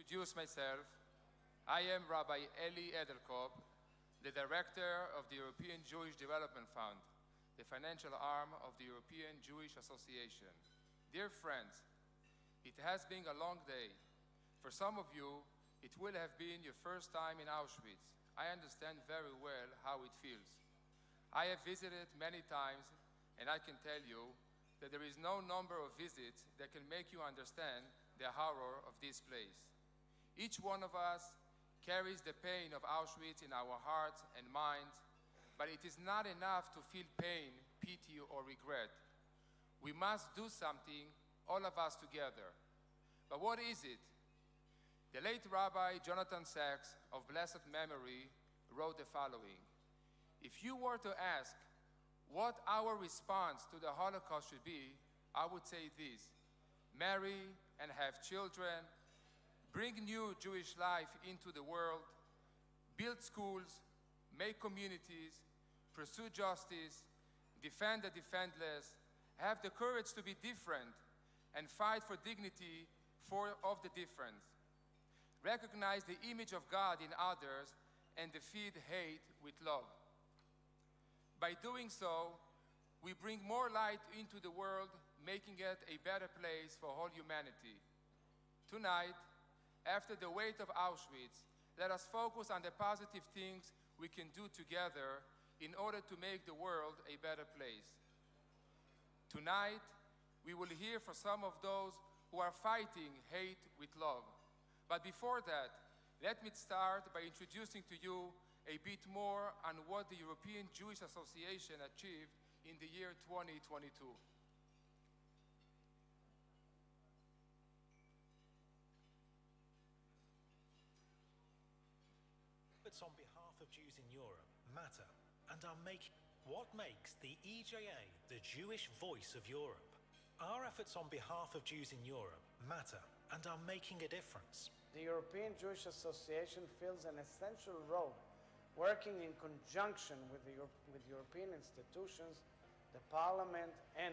Introduce myself. I am Rabbi Eli Edelkop, the director of the European Jewish Development Fund, the financial arm of the European Jewish Association. Dear friends, it has been a long day. For some of you, it will have been your first time in Auschwitz. I understand very well how it feels. I have visited many times, and I can tell you that there is no number of visits that can make you understand the horror of this place. Each one of us carries the pain of Auschwitz in our hearts and minds, but it is not enough to feel pain, pity, or regret. We must do something, all of us together. But what is it? The late Rabbi Jonathan Sachs, of blessed memory, wrote the following: if you were to ask what our response to the Holocaust should be, I would say this: marry and have children, bring new Jewish life into the world, build schools, make communities, pursue justice, defend the defenseless, have the courage to be different, and fight for dignity of the different. Recognize the image of God in others and defeat hate with love. By doing so, we bring more light into the world, making it a better place for all humanity. Tonight, after the weight of Auschwitz, let us focus on the positive things we can do together in order to make the world a better place. Tonight, we will hear from some of those who are fighting hate with love. But before that, let me start by introducing to you a bit more on what the European Jewish Association achieved in the year 2022. Efforts on behalf of Jews in Europe matter and are making what makes the EJA the Jewish voice of Europe. Our efforts on behalf of Jews in Europe matter and are making a difference. The European Jewish Association fills an essential role, working in conjunction with European institutions, the Parliament and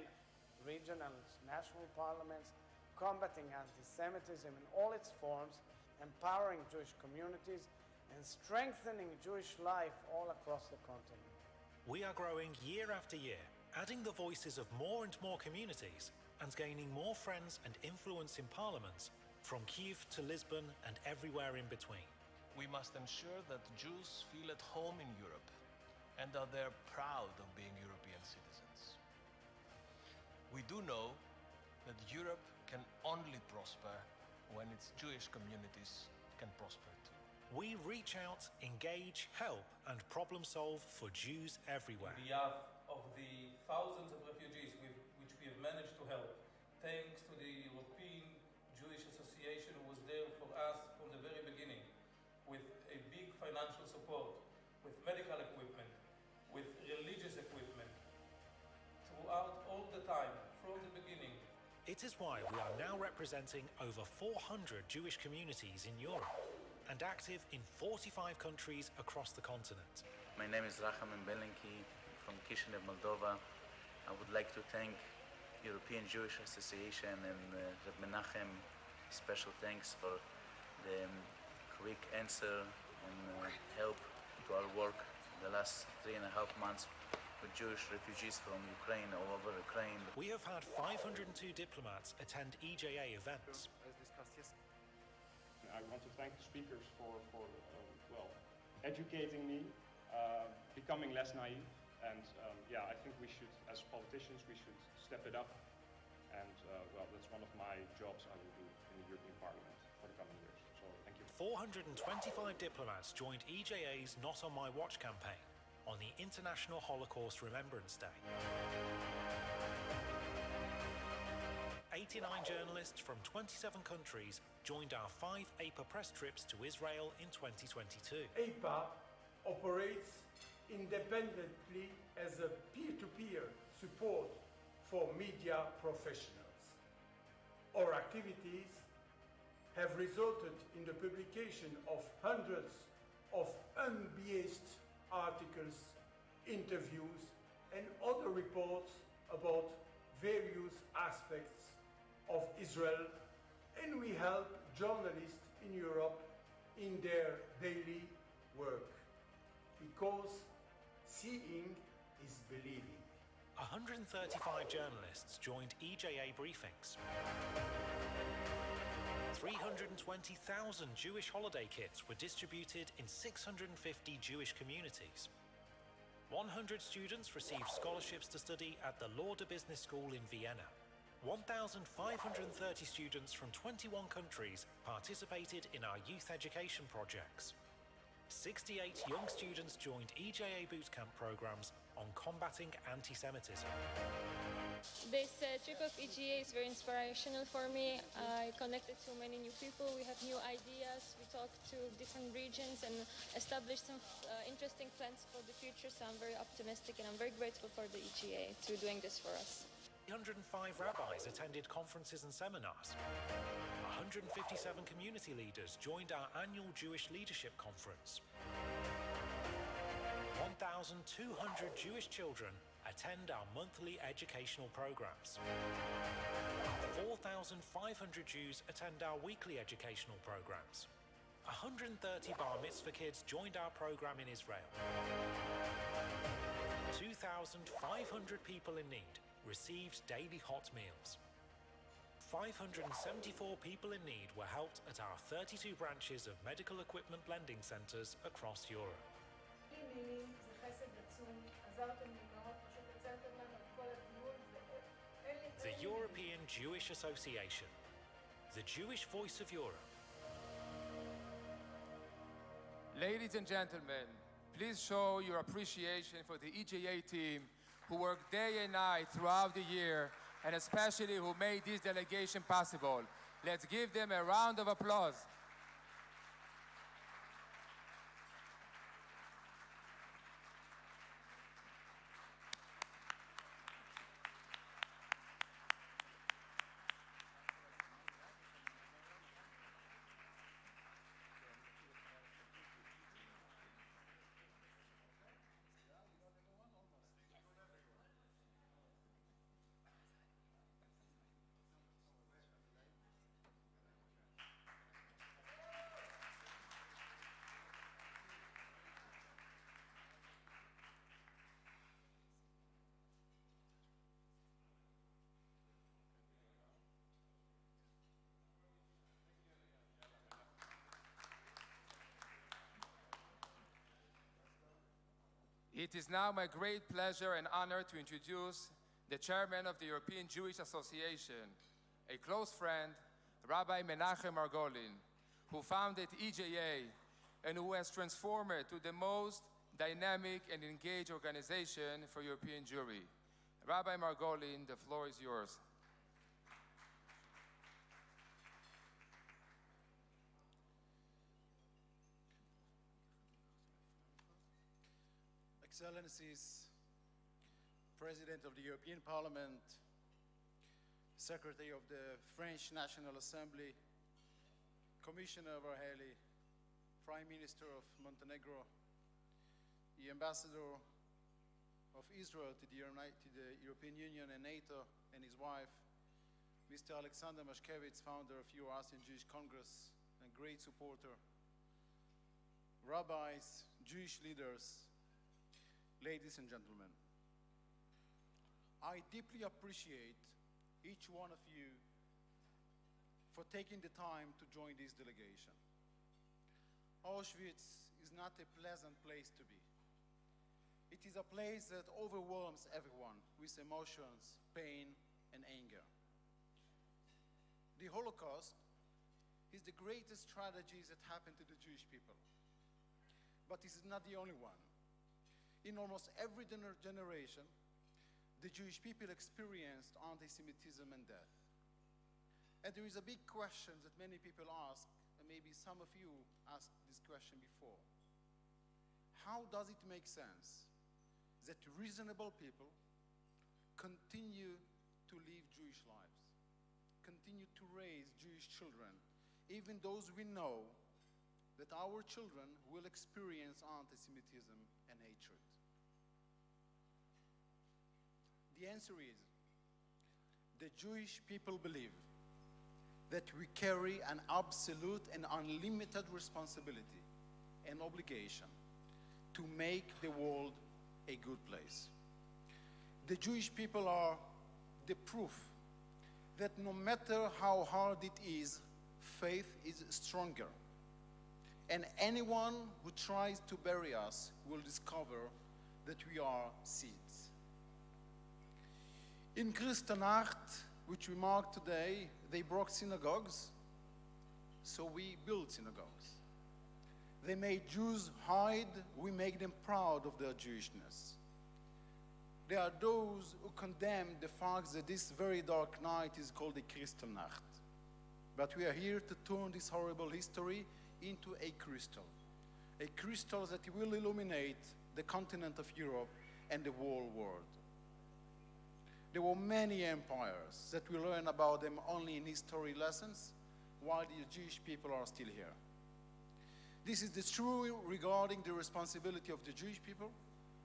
regional and national parliaments, combating anti-Semitism in all its forms, empowering Jewish communities, and strengthening Jewish life all across the continent. We are growing year after year, adding the voices of more and more communities and gaining more friends and influence in parliaments from Kyiv to Lisbon and everywhere in between. We must ensure that Jews feel at home in Europe and are there proud of being European citizens. We do know that Europe can only prosper when its Jewish communities can prosper too. We reach out, engage, help and problem solve for Jews everywhere. On behalf of the thousands of refugees which we have managed to help, thanks to the European Jewish Association who was there for us from the very beginning, with a big financial support, with medical equipment, with religious equipment, throughout all the time, from the beginning. It is why we are now representing over 400 Jewish communities in Europe and active in 45 countries across the continent. My name is Rachaman Belenki from Kishinev, Moldova. I would like to thank European Jewish Association and Reb Menachem. Special thanks for the quick answer and help to our work the last 3.5 months with Jewish refugees from Ukraine, all over Ukraine. We have had 502 diplomats attend EJA events. I want to thank the speakers for educating me, becoming less naive, and I think we should, as politicians, we should step it up. And that's one of my jobs I will do in the European Parliament for the coming years. So thank you. 425 diplomats joined EJA's Not On My Watch campaign on the International Holocaust Remembrance Day. 89 journalists from 27 countries joined our 5 APA press trips to Israel in 2022. APA operates independently as a peer-to-peer support for media professionals. Our activities have resulted in the publication of hundreds of unbiased articles, interviews, and other reports about various aspects of Israel, and we help journalists in Europe in their daily work, because seeing is believing. 135 journalists joined EJA briefings. 320,000 Jewish holiday kits were distributed in 650 Jewish communities. 100 students received scholarships to study at the Lauder Business School in Vienna. 1,530 students from 21 countries participated in our youth education projects. 68 young students joined EJA bootcamp programs on combating anti-Semitism. This trip of EJA is very inspirational for me. I connected to many new people, we have new ideas, we talked to different regions and established some interesting plans for the future, so I'm very optimistic and I'm very grateful for the EJA to doing this for us. 105 rabbis attended conferences and seminars. 157 community leaders joined our annual Jewish Leadership Conference. 1,200 Jewish children attend our monthly educational programs. 4,500 Jews attend our weekly educational programs. 130 bar mitzvah kids joined our program in Israel. 2,500 people in need received daily hot meals. 574 people in need were helped at our 32 branches of medical equipment lending centers across Europe. The European Jewish Association, the Jewish voice of Europe. Ladies and gentlemen, please show your appreciation for the EJA team who work day and night throughout the year and especially who made this delegation possible. Let's give them a round of applause. It is now my great pleasure and honor to introduce the chairman of the European Jewish Association, a close friend, Rabbi Menachem Margolin, who founded EJA and who has transformed it to the most dynamic and engaged organization for European Jewry. Rabbi Margolin, the floor is yours. Excellencies, President of the European Parliament, Secretary of the French National Assembly, Commissioner Varhelyi, Prime Minister of Montenegro, the Ambassador of Israel to the European Union and NATO, and his wife, Mr. Alexander Mashkevitz, founder of Euro-Asian Jewish Congress and great supporter, rabbis, Jewish leaders, ladies and gentlemen, I deeply appreciate each one of you for taking the time to join this delegation. Auschwitz is not a pleasant place to be. It is a place that overwhelms everyone with emotions, pain, and anger. The Holocaust is the greatest tragedy that happened to the Jewish people. But this is not the only one. In almost every generation, the Jewish people experienced anti-Semitism and death. And there is a big question that many people ask, and maybe some of you asked this question before. How does it make sense that reasonable people continue to live Jewish lives, continue to raise Jewish children, even those we know that our children will experience anti-Semitism and hatred? The answer is, the Jewish people believe that we carry an absolute and unlimited responsibility and obligation to make the world a good place. The Jewish people are the proof that no matter how hard it is, faith is stronger. And anyone who tries to bury us will discover that we are seeds. In Kristallnacht, which we mark today, they broke synagogues, so we built synagogues. They made Jews hide, we make them proud of their Jewishness. There are those who condemn the fact that this very dark night is called a Kristallnacht. But we are here to turn this horrible history into a crystal that will illuminate the continent of Europe and the whole world. There were many empires that we learn about them only in history lessons, while the Jewish people are still here. This is the true regarding the responsibility of the Jewish people,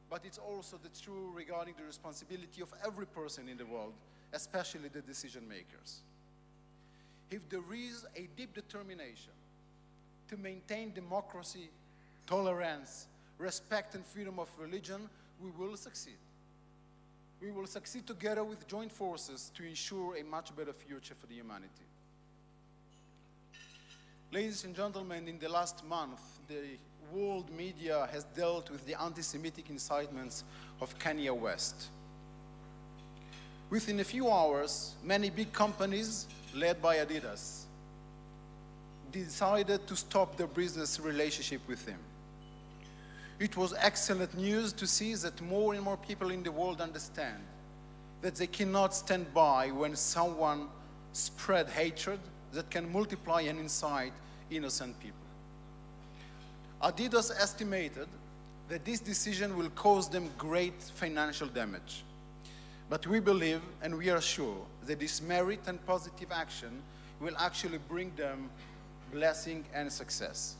but it's also the true regarding the responsibility of every person in the world, especially the decision makers. If there is a deep determination to maintain democracy, tolerance, respect and freedom of religion, we will succeed. We will succeed together with joint forces to ensure a much better future for the humanity. Ladies and gentlemen, in the last month, the world media has dealt with the anti-Semitic incitements of Kanye West. Within a few hours, many big companies, led by Adidas, decided to stop their business relationship with him. It was excellent news to see that more and more people in the world understand that they cannot stand by when someone spread hatred that can multiply and incite innocent people. Adidas estimated that this decision will cause them great financial damage. But we believe and we are sure that this merit and positive action will actually bring them blessing and success.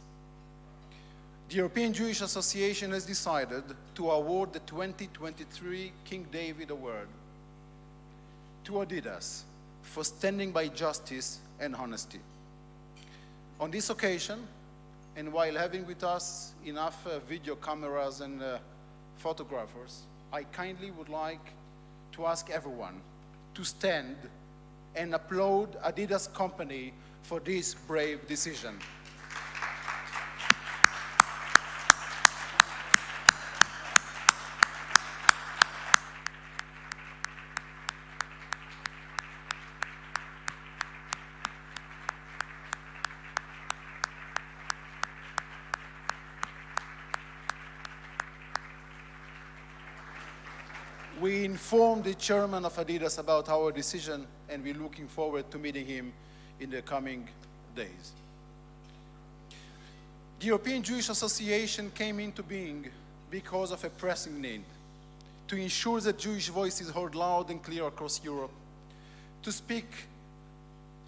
The European Jewish Association has decided to award the 2023 King David Award to Adidas for standing by justice and honesty. On this occasion, and while having with us enough video cameras and photographers, I kindly would like to ask everyone to stand and applaud Adidas company for this brave decision. We informed the chairman of Adidas about our decision, and we're looking forward to meeting him in the coming days. The European Jewish Association came into being because of a pressing need to ensure that Jewish voice is heard loud and clear across Europe, to speak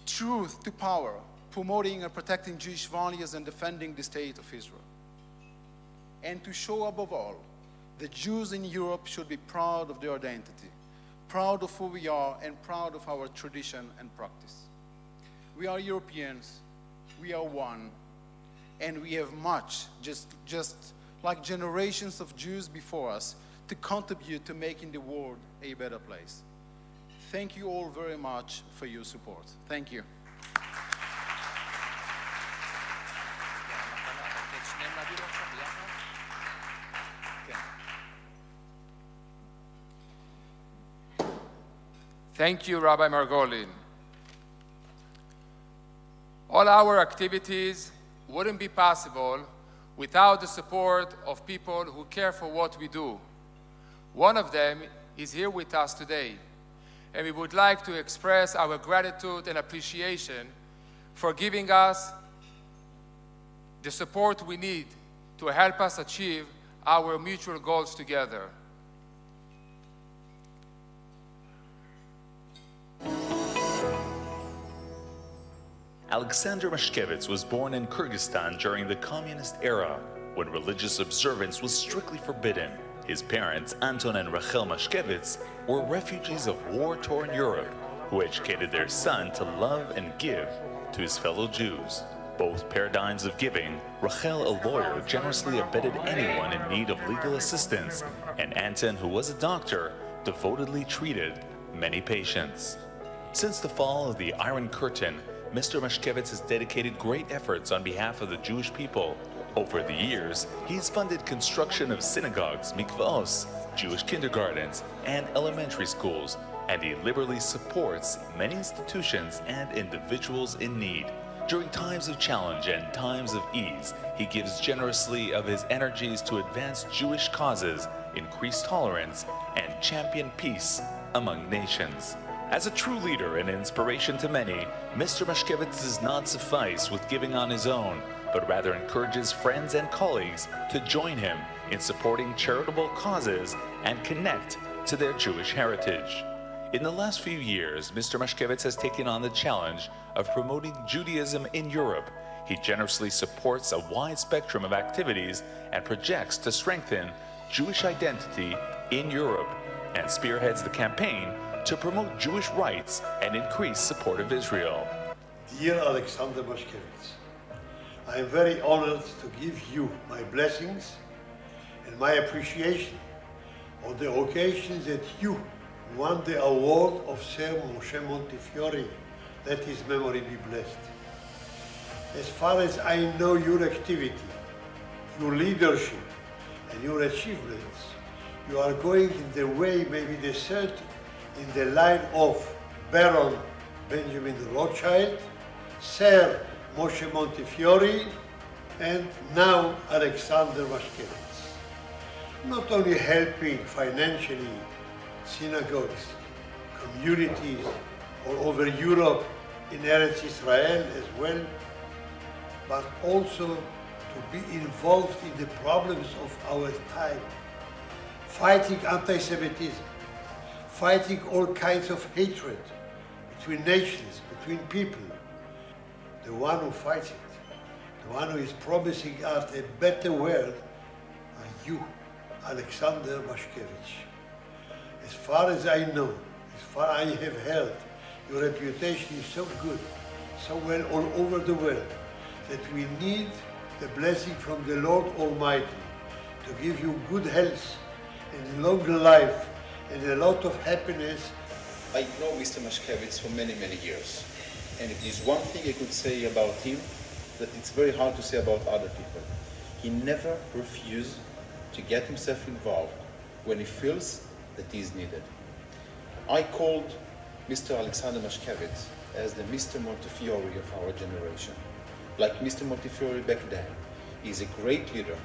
truth to power, promoting and protecting Jewish values and defending the state of Israel, and to show above all the Jews in Europe should be proud of their identity, proud of who we are, and proud of our tradition and practice. We are Europeans, we are one, and we have much, just like generations of Jews before us, to contribute to making the world a better place. Thank you all very much for your support. Thank you. Thank you, Rabbi Margolin. All our activities wouldn't be possible without the support of people who care for what we do. One of them is here with us today, and we would like to express our gratitude and appreciation for giving us the support we need to help us achieve our mutual goals together. Alexander Mashkevitz was born in Kyrgyzstan during the communist era, when religious observance was strictly forbidden. His parents, Anton and Rachel Mashkevitz, were refugees of war-torn Europe who educated their son to love and give to his fellow Jews. Both paradigms of giving, Rachel, a lawyer, generously abetted anyone in need of legal assistance, and Anton, who was a doctor, devotedly treated many patients. Since the fall of the Iron Curtain, Mr. Mashkevitz has dedicated great efforts on behalf of the Jewish people. Over the years, he's funded construction of synagogues, mikvaos, Jewish kindergartens, and elementary schools, and he liberally supports many institutions and individuals in need. During times of challenge and times of ease, he gives generously of his energies to advance Jewish causes, increase tolerance, and champion peace among nations. As a true leader and inspiration to many, Mr. Mashkevitz does not suffice with giving on his own, but rather encourages friends and colleagues to join him in supporting charitable causes and connect to their Jewish heritage. In the last few years, Mr. Mashkevitz has taken on the challenge of promoting Judaism in Europe. He generously supports a wide spectrum of activities and projects to strengthen Jewish identity in Europe, and spearheads the campaign to promote Jewish rights and increase support of Israel. Dear Alexander Mashkevitz, I am very honored to give you my blessings and my appreciation on the occasion that you won the award of Sir Moshe Montefiore. Let his memory be blessed. As far as I know your activity, your leadership, and your achievements, you are going in the way, maybe the third in the line of Baron Benjamin Rothschild, Sir Moshe Montefiore, and now Alexander Mashkevitz. Not only helping financially synagogues, communities all over Europe, in Eretz Israel as well, but also to be involved in the problems of our time, fighting anti-Semitism, fighting all kinds of hatred between nations, between people. The one who fights it, the one who is promising us a better world, are you, Alexander Mashkevitz. As far as I know, as far as I have heard, your reputation is so good, so well all over the world, that we need the blessing from the Lord Almighty to give you good health and long life and a lot of happiness. I know Mr. Mashkevitz for many, many years. And if there's one thing I could say about him, that it's very hard to say about other people. He never refused to get himself involved when he feels that he is needed. I called Mr. Alexander Mashkevitz as the Mr. Montefiore of our generation. Like Mr. Montefiore back then, he's a great leader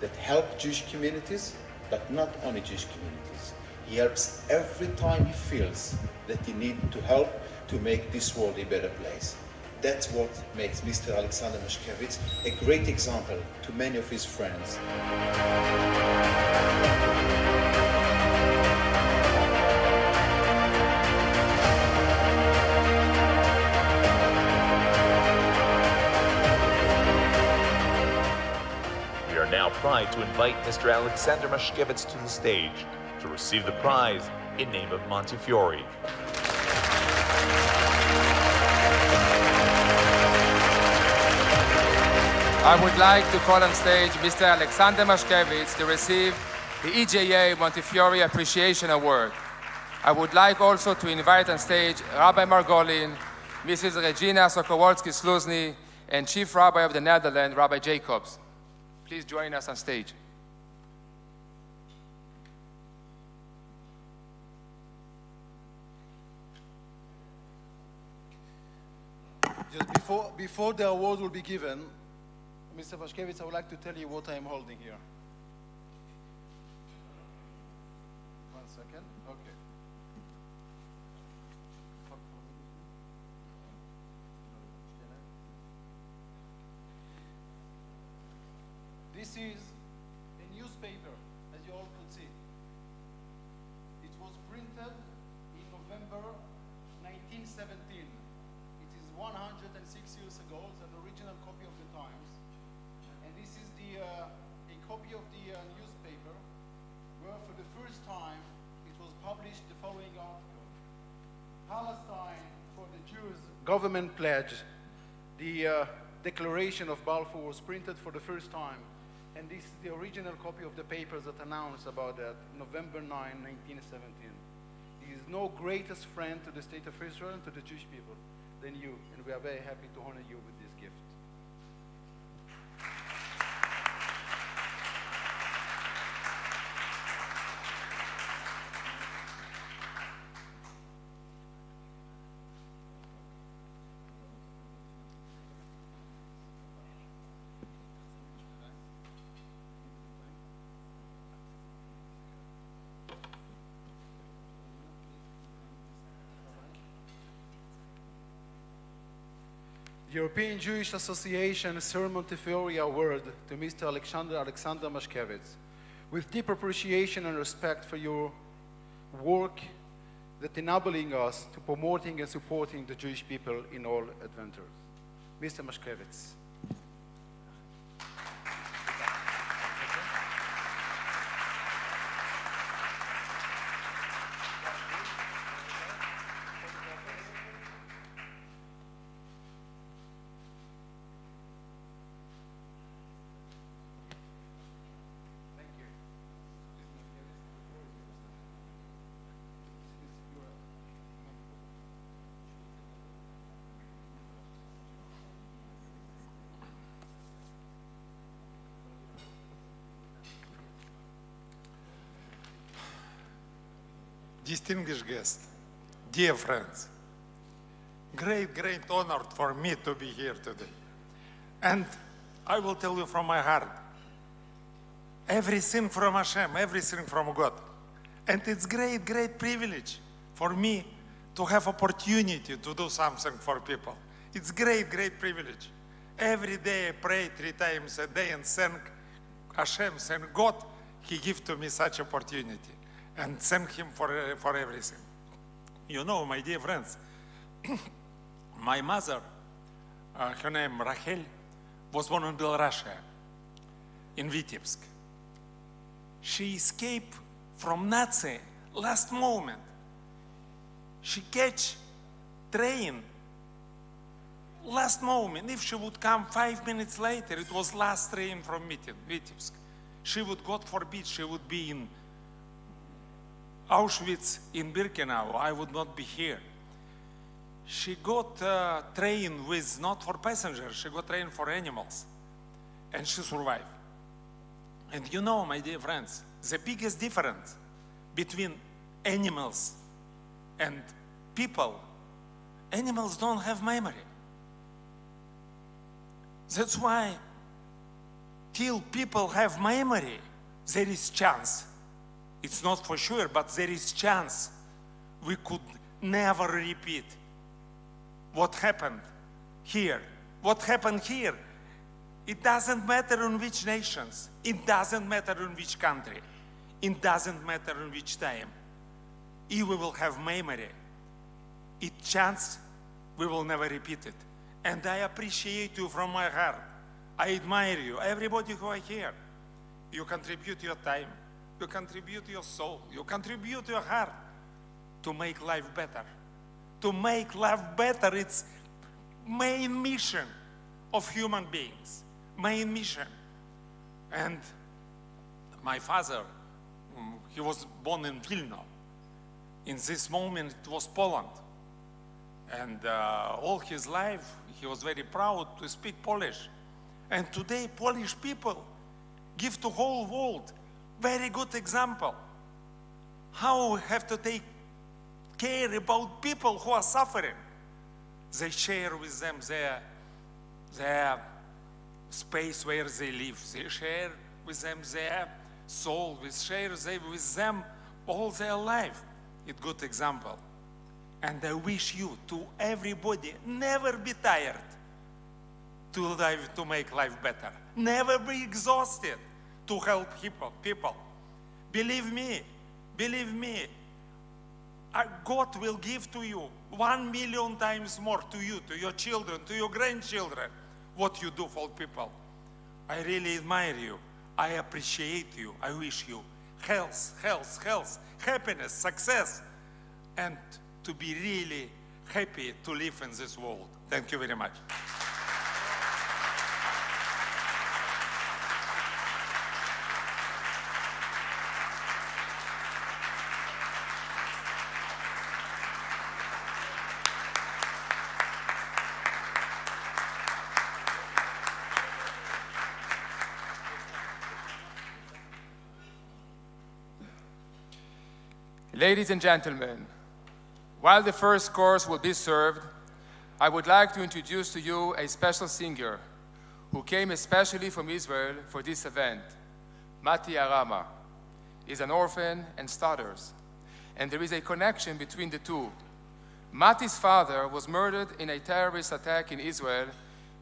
that helped Jewish communities, but not only Jewish communities. He helps every time he feels that he needs to help to make this world a better place. That's what makes Mr. Alexander Mashkevitz a great example to many of his friends. We are now proud to invite Mr. Alexander Mashkevitz to the stage to receive the prize in name of Montefiore. I would like to call on stage Mr. Alexander Mashkevitz to receive the EJA Montefiore Appreciation Award. I would like also to invite on stage Rabbi Margolin, Mrs. Regina Sokolowski-Sluzny, and Chief Rabbi of the Netherlands, Rabbi Jacobs. Please join us on stage. Just before the award will be given, Mr. Mashkevitz, I would like to tell you what I am holding here. One second. Okay. This is a newspaper, as you all could see. It was printed in November 1917. It is 106 years ago. It's an original copy of the Times. And this is a copy of the newspaper where for the first time it was published the following article. Palestine government pledge, the Declaration of Balfour was printed for the first time, and this is the original copy of the papers that announced about that, November 9, 1917. There is no greatest friend to the state of Israel and to the Jewish people than you, and we are very happy to honor you with this gift. The European Jewish Association Sir Montefiore Award to Mr. Alexander Mashkevitz, with deep appreciation and respect for your work that enabling us to promoting and supporting the Jewish people in all adventures. Mr. Mashkevitz. Distinguished guests, dear friends, great honor for me to be here today. And I will tell you from my heart, everything from Hashem, everything from God. And it's great privilege for me to have opportunity to do something for people. It's great privilege. Every day I pray 3 times a day and thank Hashem, thank God, He give to me such opportunity. And thank Him for everything. You know, my dear friends, my mother, her name Rachel, was born in Belarus, in Vitebsk. She escaped from Nazi last moment. She catch train last moment. If she would come 5 minutes later, it was last train from Vitebsk. She would, God forbid, she would be in Auschwitz in Birkenau. I would not be here. She got a train with, not for passengers, she got train for animals. And she survived. And you know, my dear friends, the biggest difference between animals and people, animals don't have memory. That's why till people have memory, there is chance. It's not for sure, but there is chance we could never repeat what happened here. What happened here, it doesn't matter in which nations, it doesn't matter in which country, it doesn't matter in which time. If we will have memory, it chance we will never repeat it. And I appreciate you from my heart. I admire you, everybody who are here. You contribute your time. You contribute your soul, you contribute your heart to make life better. To make life better, it's main mission of human beings, main mission. And my father, he was born in Vilna. In this moment, it was Poland. And all his life, he was very proud to speak Polish. And today, Polish people give to whole world very good example. How we have to take care about people who are suffering. They share with them their space where they live. They share with them their soul. They share with them all their life. It's a good example. And I wish you, to everybody, never be tired to make life better. Never be exhausted to help people. Believe me, God will give to you 1 million times more to you, to your children, to your grandchildren, what you do for people. I really admire you. I appreciate you. I wish you health, happiness, success, and to be really happy to live in this world. Thank you very much. Ladies and gentlemen, while the first course will be served, I would like to introduce to you a special singer who came especially from Israel for this event. Mati Arama is an orphan and stutters, and there is a connection between the two. Mati's father was murdered in a terrorist attack in Israel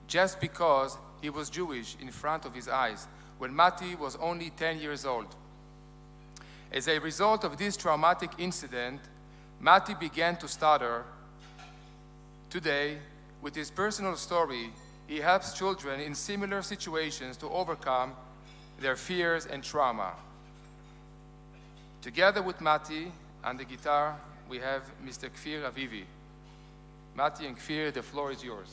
just because he was Jewish in front of his eyes when Mati was only 10 years old. As a result of this traumatic incident, Mati began to stutter. Today, with his personal story, he helps children in similar situations to overcome their fears and trauma. Together with Mati, on the guitar, we have Mr. Kfir Avivi. Mati and Kfir, the floor is yours.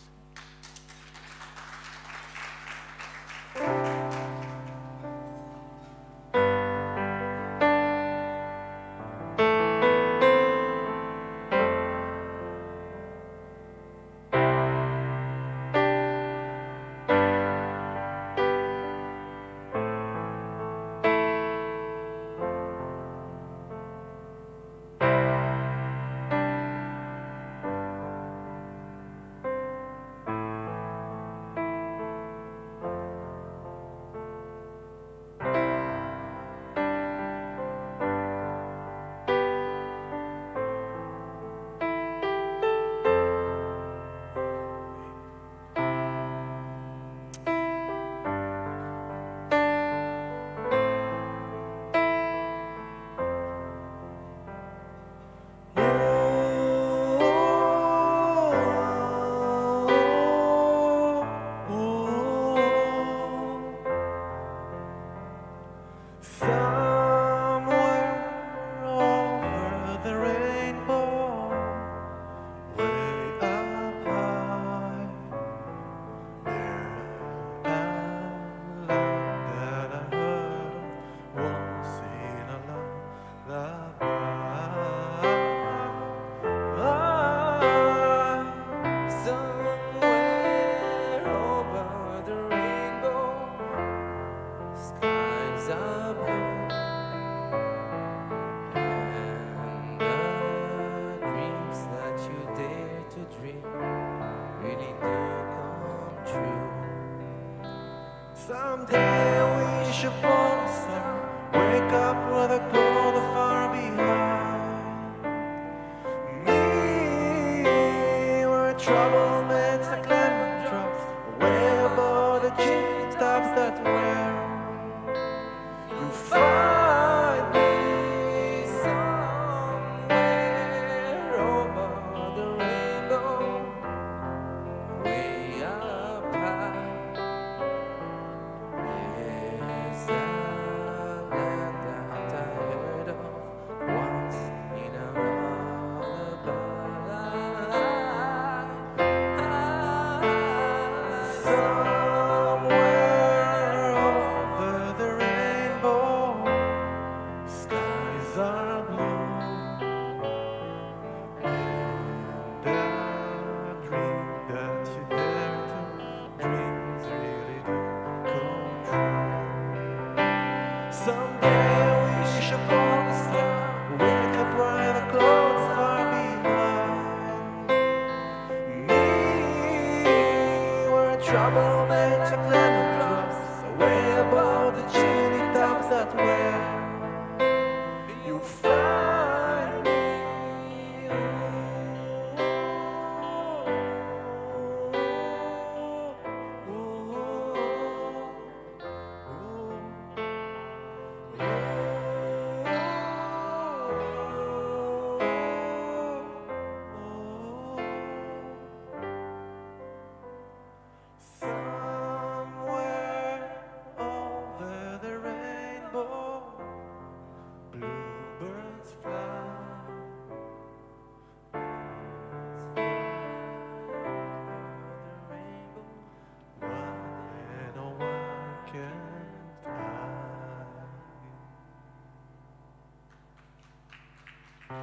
Thank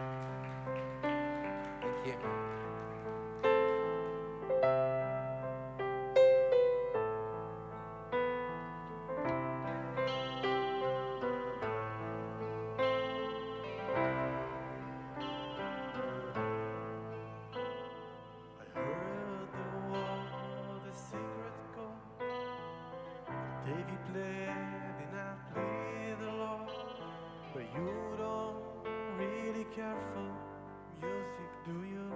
you. I heard the war, the secret chord that David played in I play the Lord, but you don't really care for music, do you?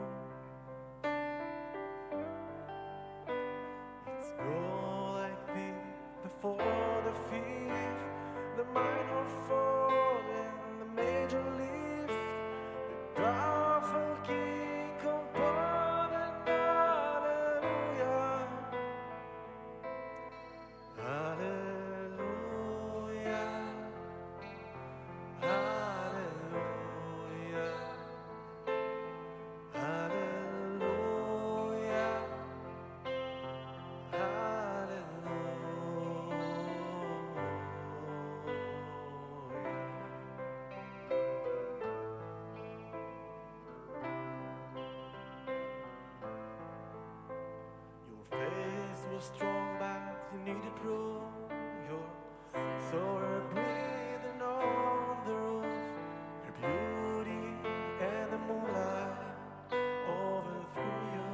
It's go like this, the fourth, the fifth, the minor fall and the major lift, the powerful king composed an hallelujah, hallelujah, hallelujah, Your face was strong, but you needed proof. Your saw her breathing on the roof. Her beauty and the moonlight overthrew you.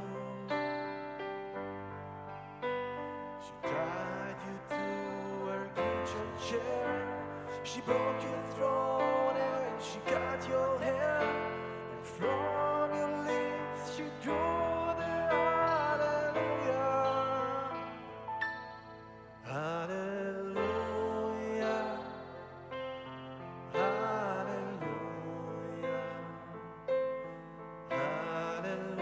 She tied you to her kitchen chair. She broke your throne and she cut your hair. And from your lips she drew the hallelujah. Hallelujah. Hallelujah. Hallelujah.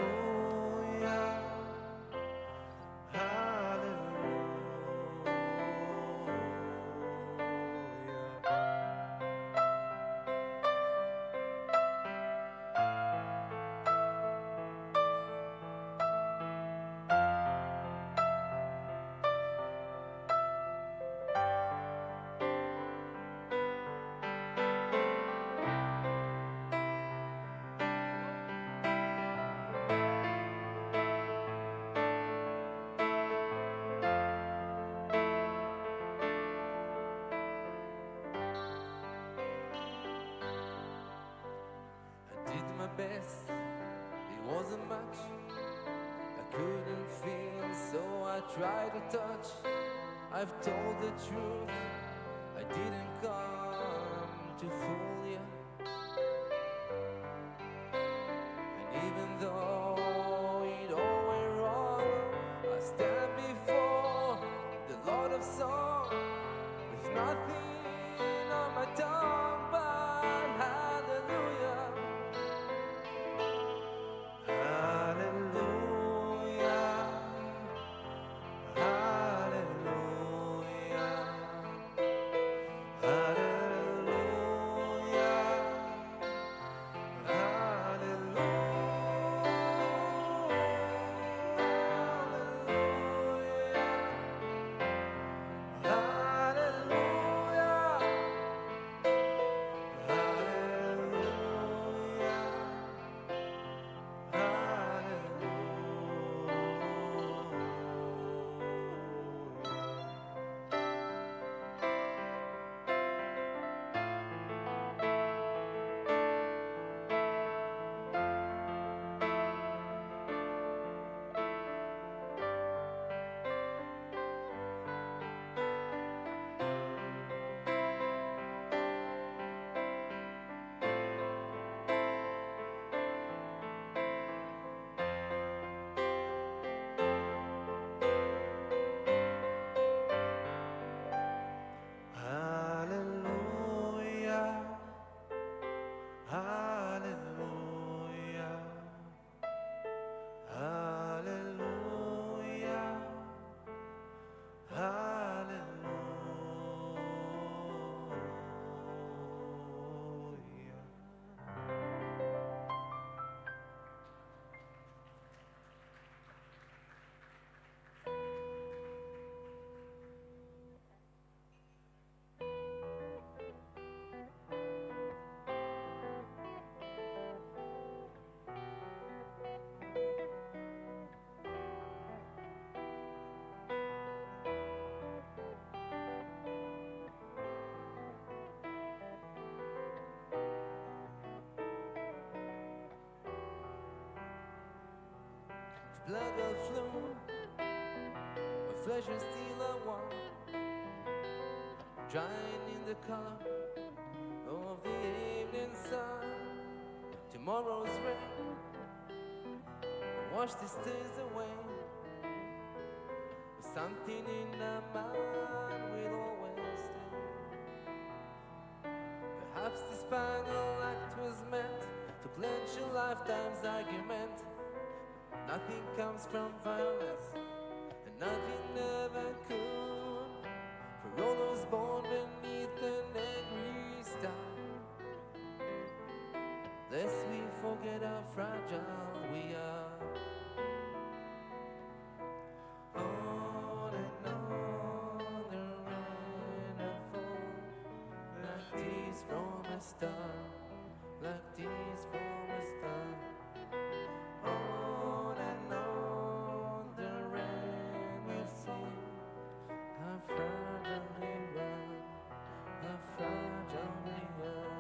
I did my best, it wasn't much. I couldn't feel, so I tried to touch. I've told the truth, I didn't come to fool you. And even though it all went wrong, I stand before the Lord of Song with nothing on my tongue but hallelujah. Hallelujah. Hallelujah. Hallelujah. blood will flow, my flesh is still a warm, drying in the color of the evening sun. Tomorrow's rain wash these days away, but something in the mind will always stay. Perhaps this final act was meant to clench a lifetime's argument. Nothing comes from violence, and nothing ever could. For all those born beneath an angry star, lest we forget how fragile we are. On and on the rain will fall, like tears from a star, like tears from a star. On and on the rain will sing, how fragile we are, how fragile we are.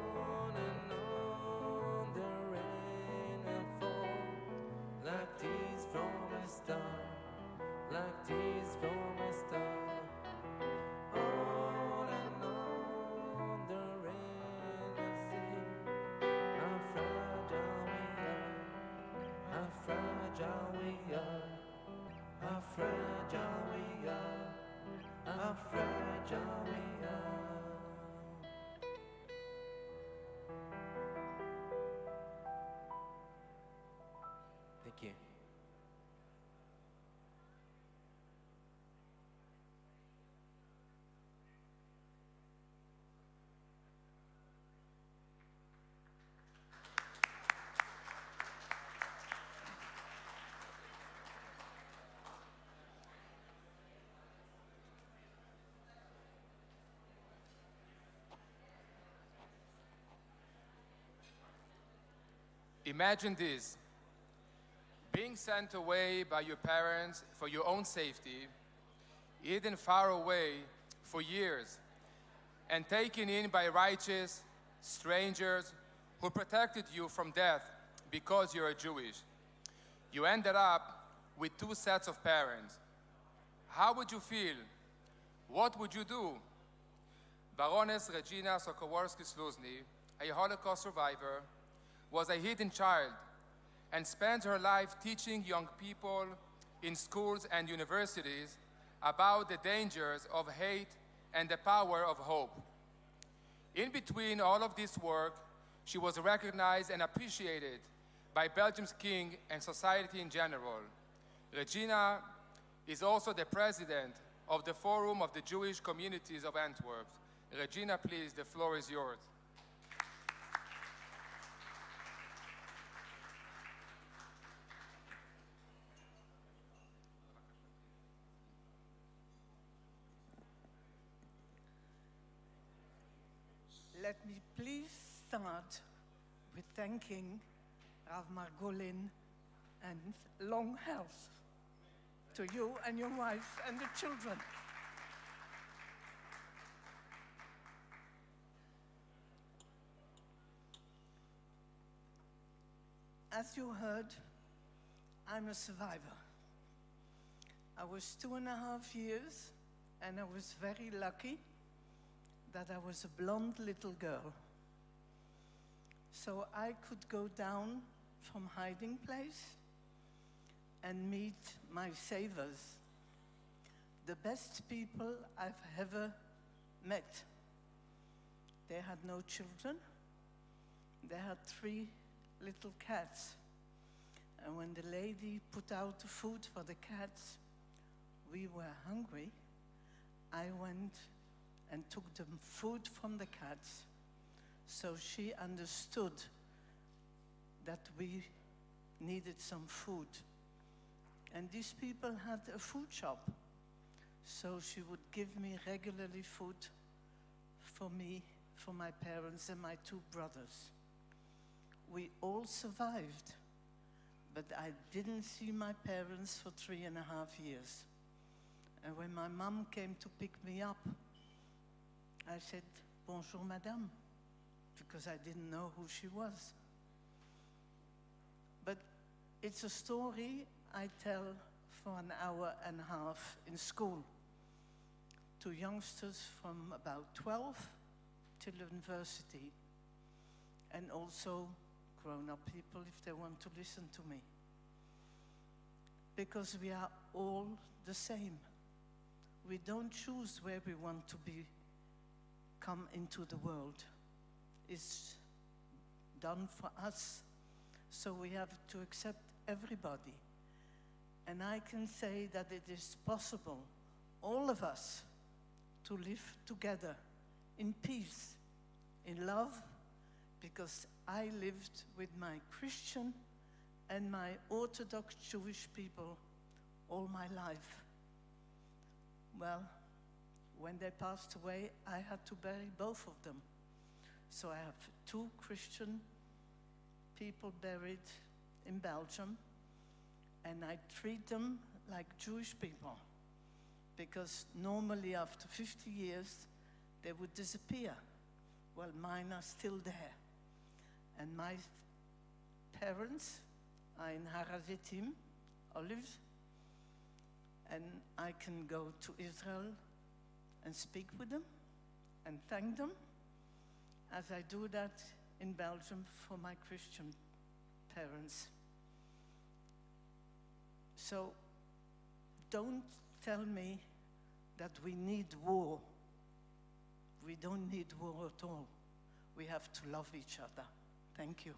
On and on the rain will fall, like tears from a star, like tears from a star. On and on the rain will sing, how fragile we are, how fragile we are, how fragile we are, how fragile we are. Thank you. Imagine this, being sent away by your parents for your own safety, hidden far away for years, and taken in by righteous strangers who protected you from death because you're Jewish. You ended up with two sets of parents. How would you feel? What would you do? Baroness Regina Sokoworski-Sluzny, a Holocaust survivor, was a hidden child and spent her life teaching young people in schools and universities about the dangers of hate and the power of hope. In between all of this work, she was recognized and appreciated by Belgium's king and society in general. Regina is also the president of the Forum of the Jewish Communities of Antwerp. Regina, please, the floor is yours. Let me please start with thanking Rav Margolin and long health to you and your wife and the children. As you heard, I'm a survivor. I was 2.5 years, and I was very lucky that I was a blonde little girl. So I could go down from hiding place and meet my savers, the best people I've ever met. They had no children. They had 3 little cats. And when the lady put out the food for the cats, we were hungry. I went and took the food from the cats. So she understood that we needed some food. And these people had a food shop. So she would give me regularly food for me, for my parents, and my two brothers. We all survived, but I didn't see my parents for 3.5 years. And when my mom came to pick me up, I said, "Bonjour, madame," because I didn't know who she was. But it's a story I tell for 1.5 hours in school to youngsters from about 12 till university, and also grown-up people if they want to listen to me. Because we are all the same. We don't choose where we want to come into the world. It's done for us. So we have to accept everybody. And I can say that it is possible, all of us, to live together in peace, in love, because I lived with my Christian and my Orthodox Jewish people all my life. Well, when they passed away, I had to bury both of them. So I have 2 Christian people buried in Belgium, and I treat them like Jewish people, because normally after 50 years, they would disappear. Well, mine are still there. And my parents are in Harazitim, Olives, and I can go to Israel and speak with them and thank them, as I do that in Belgium for my Christian parents. So don't tell me that we need war. We don't need war at all. We have to love each other. Thank you.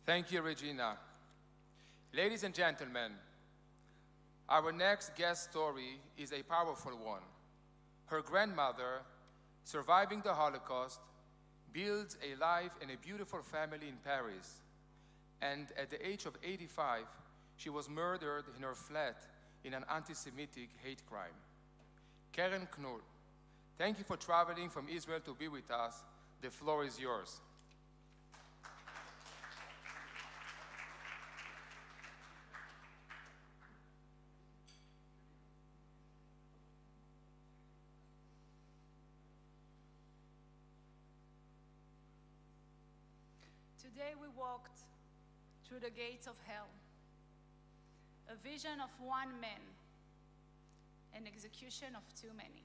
Thank you, Regina. Ladies and gentlemen, our next guest story is a powerful one. Her grandmother, surviving the Holocaust, builds a life and a beautiful family in Paris. And at the age of 85, she was murdered in her flat in an anti-Semitic hate crime. Keren Knoll, thank you for traveling from Israel to be with us. The floor is yours. Today we walked through the gates of hell, a vision of one man, an execution of too many.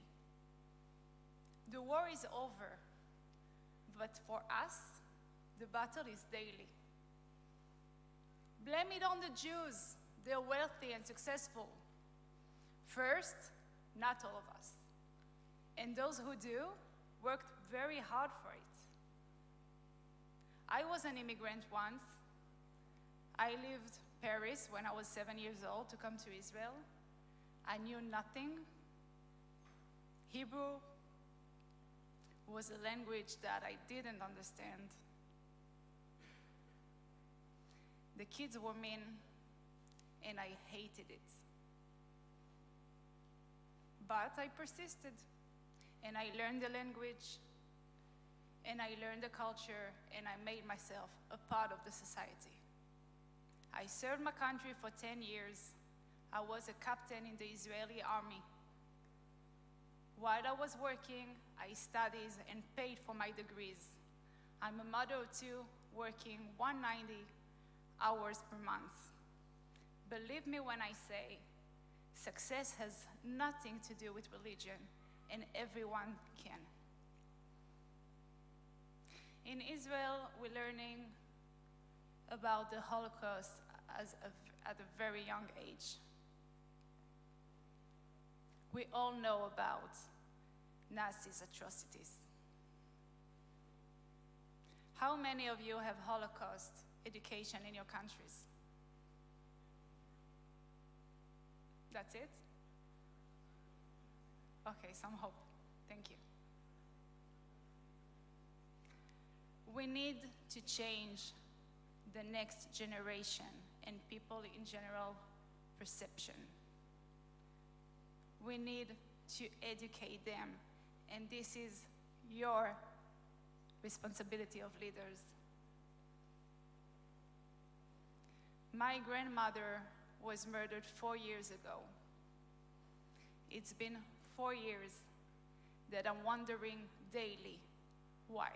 The war is over, but for us, the battle is daily. Blame it on the Jews. They're wealthy and successful. First, not all of us. And those who do worked very hard for it. I was an immigrant once. I lived in Paris when I was 7 years old to come to Israel. I knew nothing. Hebrew was a language that I didn't understand. The kids were mean, and I hated it. But I persisted, and I learned the language, and I learned the culture, and I made myself a part of the society. I served my country for 10 years. I was a captain in the Israeli army. While I was working, I studied and paid for my degrees. I'm a mother of 2, working 190 hours per month. Believe me when I say, success has nothing to do with religion, and everyone can. In Israel, we're learning about the Holocaust at a very young age. We all know about Nazi's atrocities. How many of you have Holocaust education in your countries? That's it? Okay, some hope. Thank you. We need to change the next generation and people in general perception. We need to educate them, and this is your responsibility of leaders. My grandmother was murdered 4 years ago. It's been 4 years that I'm wondering daily why.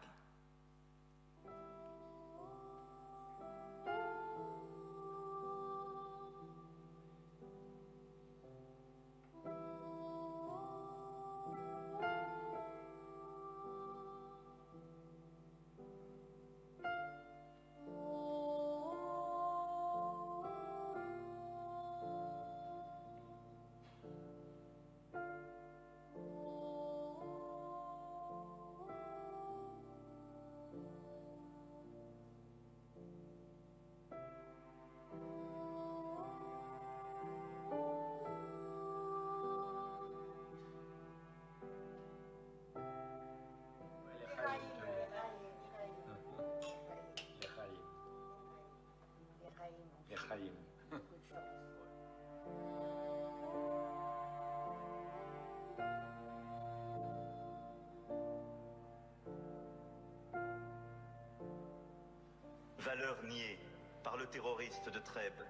Valeurs niées par le terroriste de Trèbes.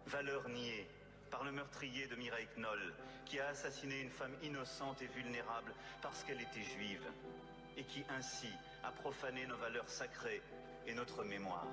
Valeurs niées par le meurtrier de Mireille Knoll, qui a assassiné une femme innocente et vulnérable parce qu'elle était juive, et qui ainsi a profané nos valeurs sacrées et notre mémoire.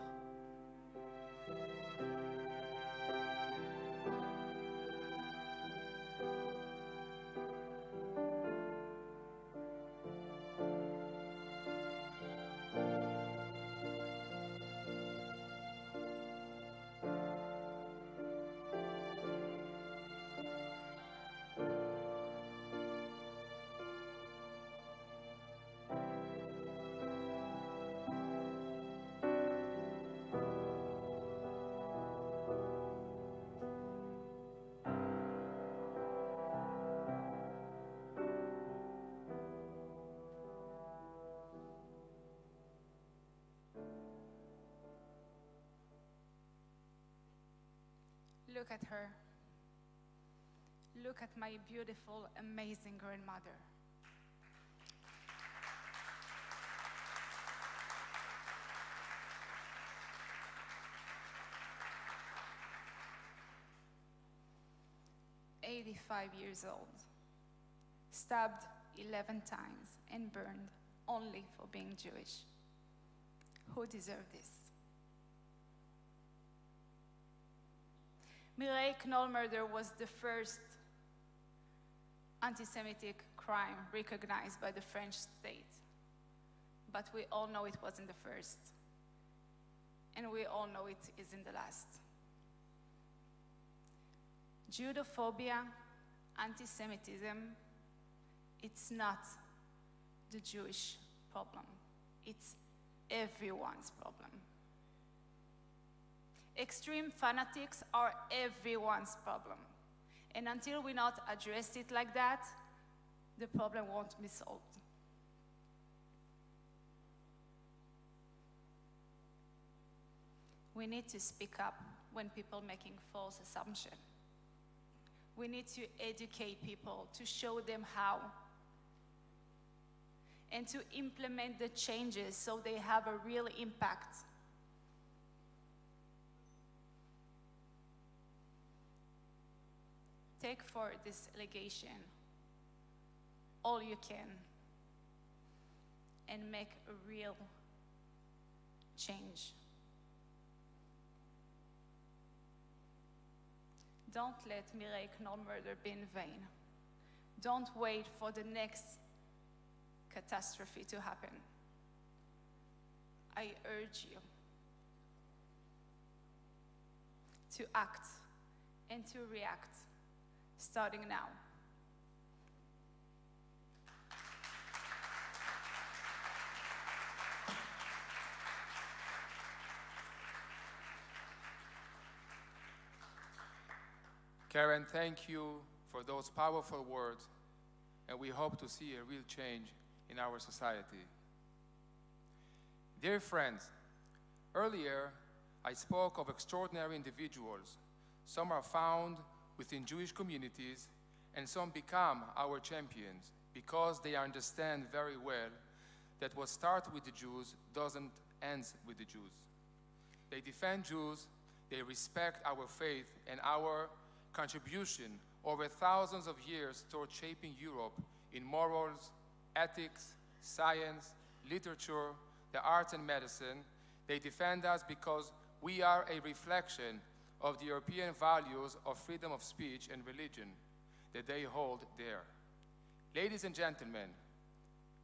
Look at her. Look at my beautiful, amazing grandmother. "85 years old, stabbed 11 times and burned only for being Jewish. Who deserved this?" Mireille Knoll murder was the first anti-Semitic crime recognized by the French state. But we all know it wasn't the first. And we all know it isn't the last. Judophobia, anti-Semitism, it's not the Jewish problem. It's everyone's problem. Extreme fanatics are everyone's problem. And until we not address it like that, the problem won't be solved. We need to speak up when people making false assumptions. We need to educate people, to show them how, and to implement the changes so they have a real impact. Take for this delegation all you can and make a real change. Don't let Mireille Knoll murder be in vain. Don't wait for the next catastrophe to happen. I urge you, to act and to react, starting now. Karen, thank you for those powerful words, and we hope to see a real change in our society. Dear friends, earlier I spoke of extraordinary individuals. Some are found within Jewish communities, and some become our champions because they understand very well that what starts with the Jews doesn't end with the Jews. They defend Jews, they respect our faith and our contribution over thousands of years toward shaping Europe in morals, ethics, science, literature, the arts and medicine. They defend us because we are a reflection of the European values of freedom of speech and religion that they hold dear. Ladies and gentlemen,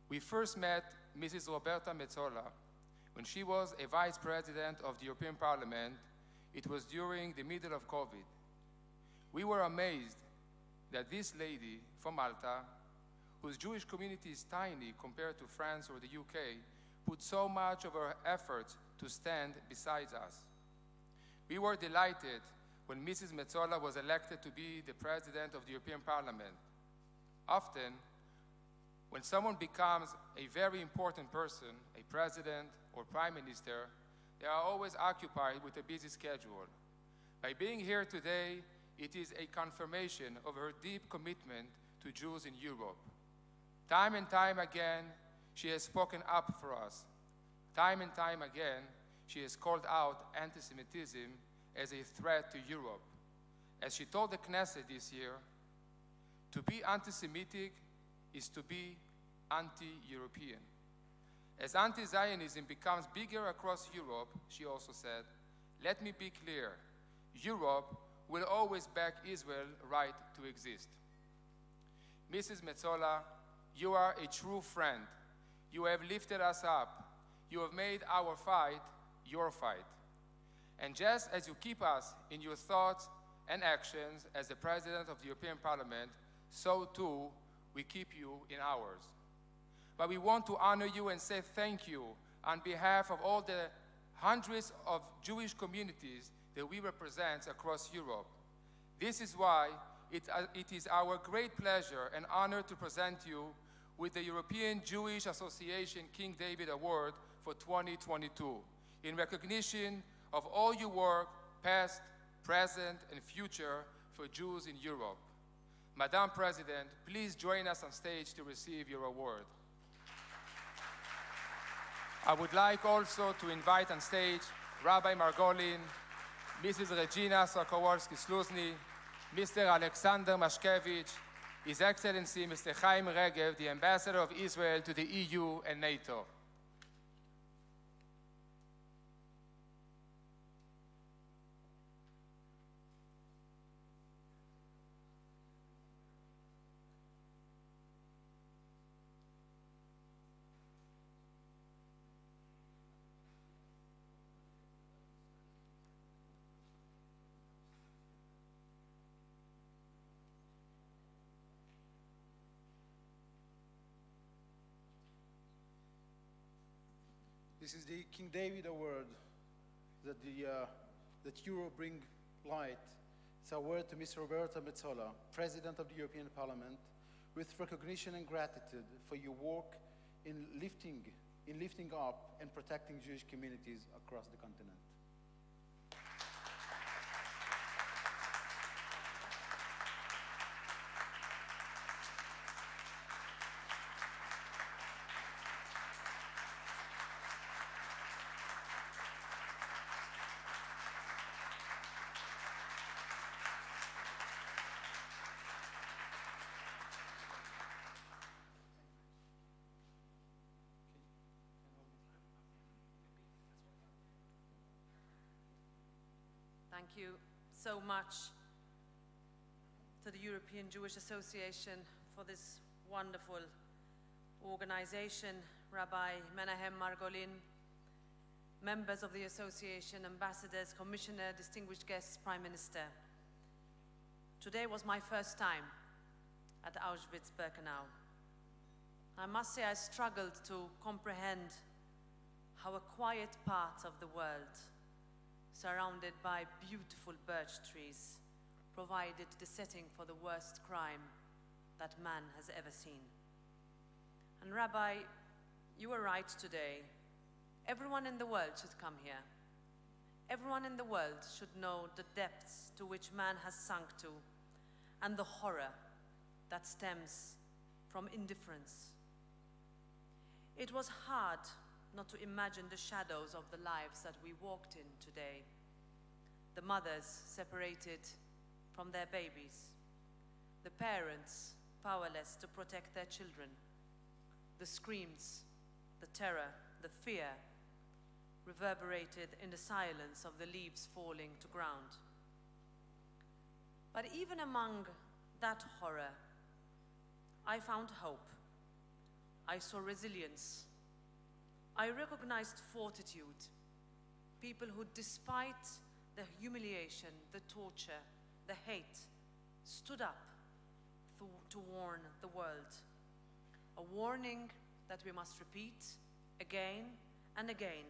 we first met Mrs. Roberta Metsola when she was a vice president of the European Parliament. It was during the middle of COVID. We were amazed that this lady from Malta, whose Jewish community is tiny compared to France or the UK, put so much of her effort to stand beside us. We were delighted when Mrs. Metsola was elected to be the president of the European Parliament. Often, when someone becomes a very important person, a president or prime minister, they are always occupied with a busy schedule. By being here today, it is a confirmation of her deep commitment to Jews in Europe. Time and time again, she has spoken up for us. Time and time again, she has called out anti-Semitism as a threat to Europe. As she told the Knesset this year, to be anti-Semitic is to be anti-European. As anti-Zionism becomes bigger across Europe, she also said, let me be clear, Europe will always back Israel's right to exist. Mrs. Metsola, you are a true friend. You have lifted us up. You have made our fight your fight. And just as you keep us in your thoughts and actions as the President of the European Parliament, so too we keep you in ours. But we want to honor you and say thank you on behalf of all the hundreds of Jewish communities that we represent across Europe. This is why it is our great pleasure and honor to present you with the European Jewish Association King David Award for 2022, in recognition of all your work, past, present, and future, for Jews in Europe. Madam President, please join us on stage to receive your award. I would like also to invite on stage Rabbi Margolin, Mrs. Regina Sokowolski-Sluzny, Mr. Alexander Mashkevich, His Excellency Mr. Chaim Regev, the Ambassador of Israel to the EU and NATO. This is the King David Award that Europe bring light. It's an award to Ms. Roberta Metsola, President of the European Parliament, with recognition and gratitude for your work in lifting up and protecting Jewish communities across the continent. Thank you so much to the European Jewish Association for this wonderful organization, Rabbi Menahem Margolin, members of the association, ambassadors, commissioner, distinguished guests, Prime Minister. Today was my first time at Auschwitz-Birkenau. I must say I struggled to comprehend how a quiet part of the world, surrounded by beautiful birch trees, provided the setting for the worst crime that man has ever seen. And Rabbi, you were right today. Everyone in the world should come here. Everyone in the world should know the depths to which man has sunk to and the horror that stems from indifference. It was hard not to imagine the shadows of the lives that we walked in today. The mothers separated from their babies, the parents powerless to protect their children, the screams, the terror, the fear reverberated in the silence of the leaves falling to ground. But even among that horror, I found hope. I saw resilience. I recognized fortitude. People who, despite the humiliation, the torture, the hate, stood up to warn the world. A warning that we must repeat again and again,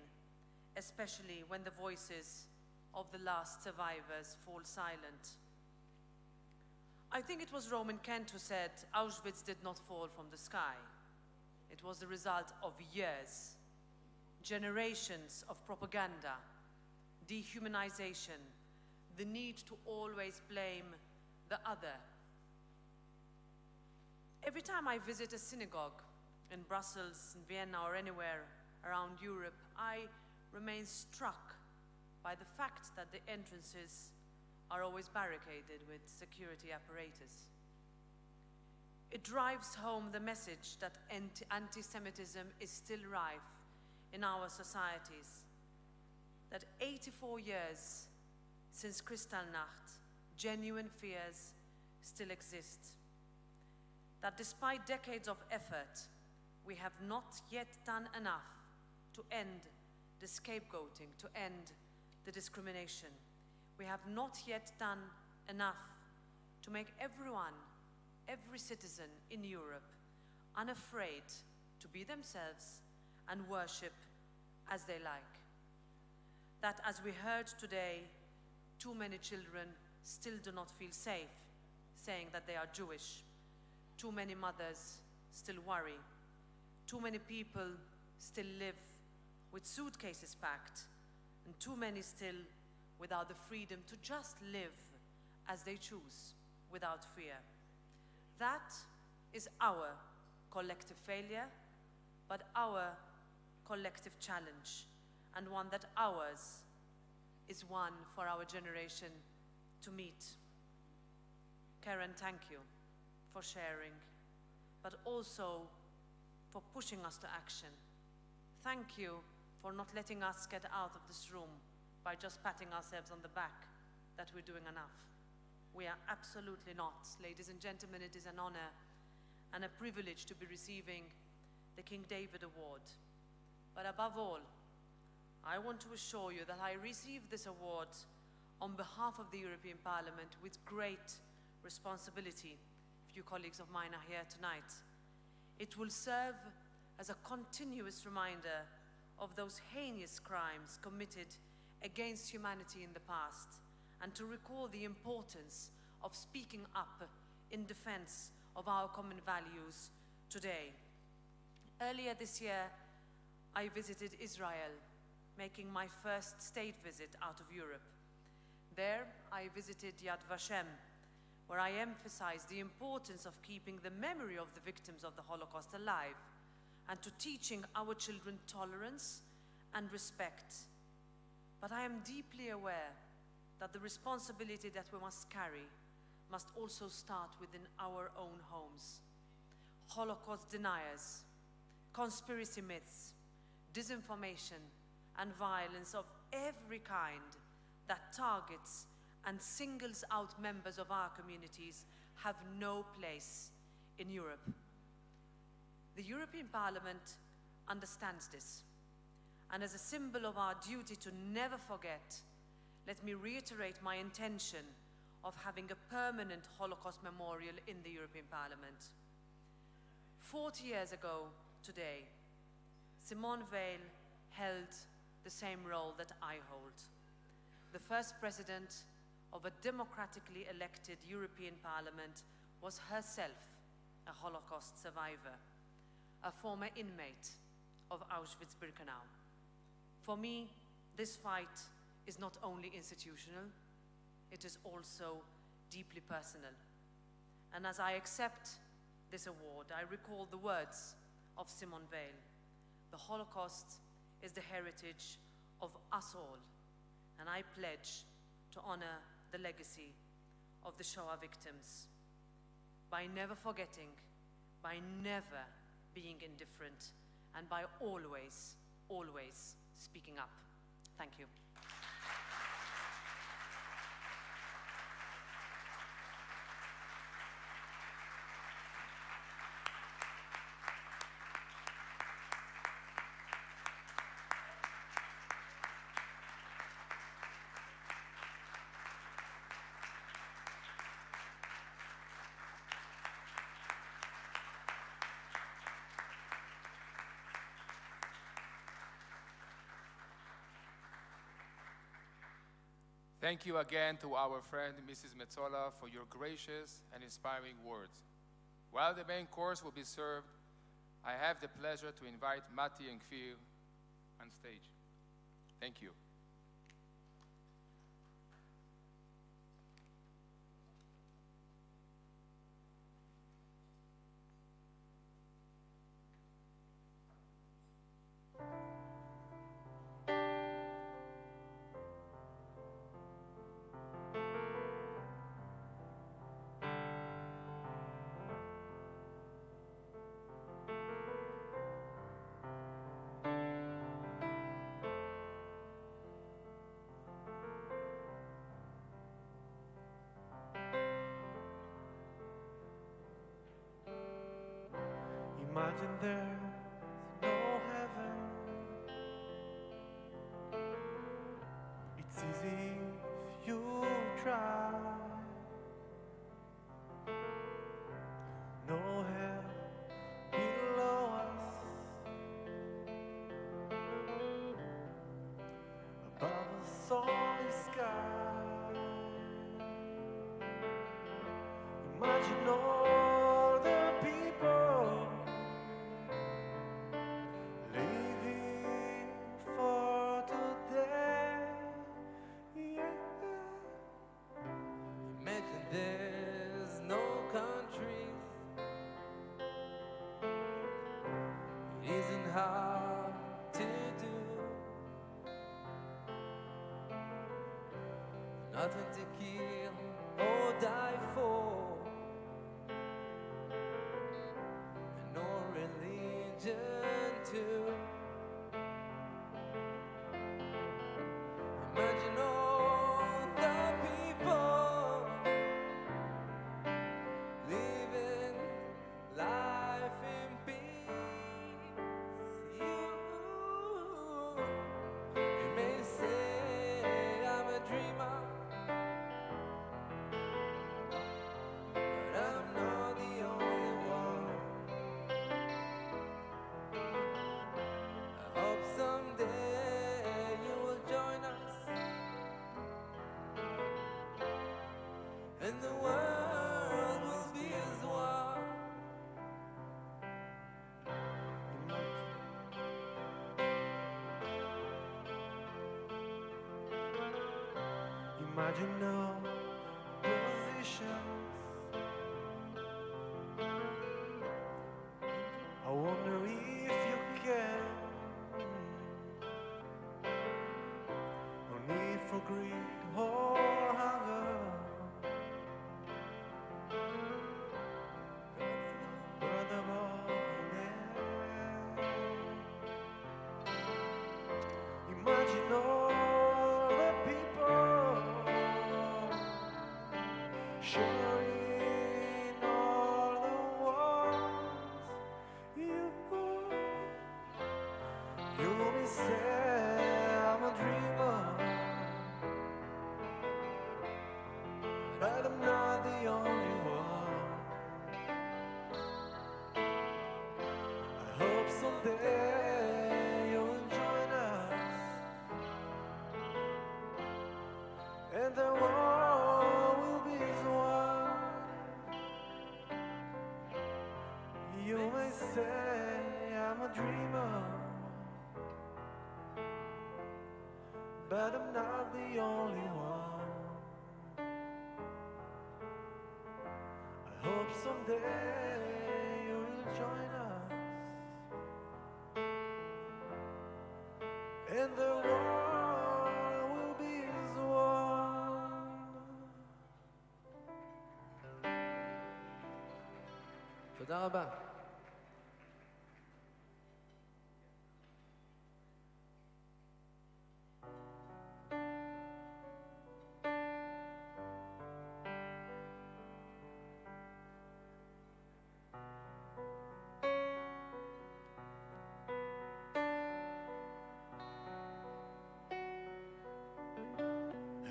especially when the voices of the last survivors fall silent. I think it was Roman Kent who said, Auschwitz did not fall from the sky. It was the result of years, generations of propaganda, dehumanization, the need to always blame the other. Every time I visit a synagogue in Brussels, in Vienna, or anywhere around Europe, I remain struck by the fact that the entrances are always barricaded with security apparatus. It drives home the message that anti-Semitism is still rife in our societies, that 84 years since Kristallnacht, genuine fears still exist, that despite decades of effort, we have not yet done enough to end the scapegoating, to end the discrimination. We have not yet done enough to make everyone, every citizen in Europe, unafraid to be themselves and worship as they like. That, as we heard today, too many children still do not feel safe saying that they are Jewish. Too many mothers still worry. Too many people still live with suitcases packed, and too many still without the freedom to just live as they choose, without fear. That is our collective failure, but our collective challenge, and one that ours is one for our generation to meet. Karen, thank you for sharing, but also for pushing us to action. Thank you for not letting us get out of this room by just patting ourselves on the back that we're doing enough. We are absolutely not. Ladies and gentlemen, it is an honor and a privilege to be receiving the King David Award. But above all, I want to assure you that I received this award on behalf of the European Parliament with great responsibility. A few colleagues of mine are here tonight. It will serve as a continuous reminder of those heinous crimes committed against humanity in the past, and to recall the importance of speaking up in defense of our common values today. Earlier this year, I visited Israel, making my first state visit out of Europe. There, I visited Yad Vashem, where I emphasized the importance of keeping the memory of the victims of the Holocaust alive, and to teaching our children tolerance and respect. But I am deeply aware that the responsibility that we must carry must also start within our own homes. Holocaust deniers, conspiracy myths, disinformation, and violence of every kind that targets and singles out members of our communities have no place in Europe. The European Parliament understands this. and as a symbol of our duty to never forget, let me reiterate my intention of having a permanent Holocaust memorial in the European Parliament. 40 years ago today, Simone Veil held the same role that I hold. The first president of a democratically elected European Parliament was herself a Holocaust survivor, a former inmate of Auschwitz-Birkenau. For me, this fight is not only institutional, it is also deeply personal. And as I accept this award, I recall the words of Simone Veil. The Holocaust is the heritage of us all, and I pledge to honor the legacy of the Shoah victims by never forgetting, by never being indifferent, and by always, always speaking up. Thank you. Thank you again to our friend Mrs. Metzola for your gracious and inspiring words. While the main course will be served, I have the pleasure to invite Mati and Kfir on stage. Thank you. Imagine there's no heaven. It's easy if you try. No hell below us. Above us only sky. Imagine all the people living for today. Yeah. Imagine there's no countries. It isn't hard to do. Nothing to kill or die for. And no religion too. Imagine all the people living life in peace. You may say I'm a dreamer, but I'm not the only one. I hope someday you will join us, and the world will be as one. Imagine no positions. I wonder if you can. No need for greed or hunger. Brother of man. Imagine all the people sharing all the wars. You may say but I'm not the only one. I hope someday you will join us, and the world will be as one. תודה רבה.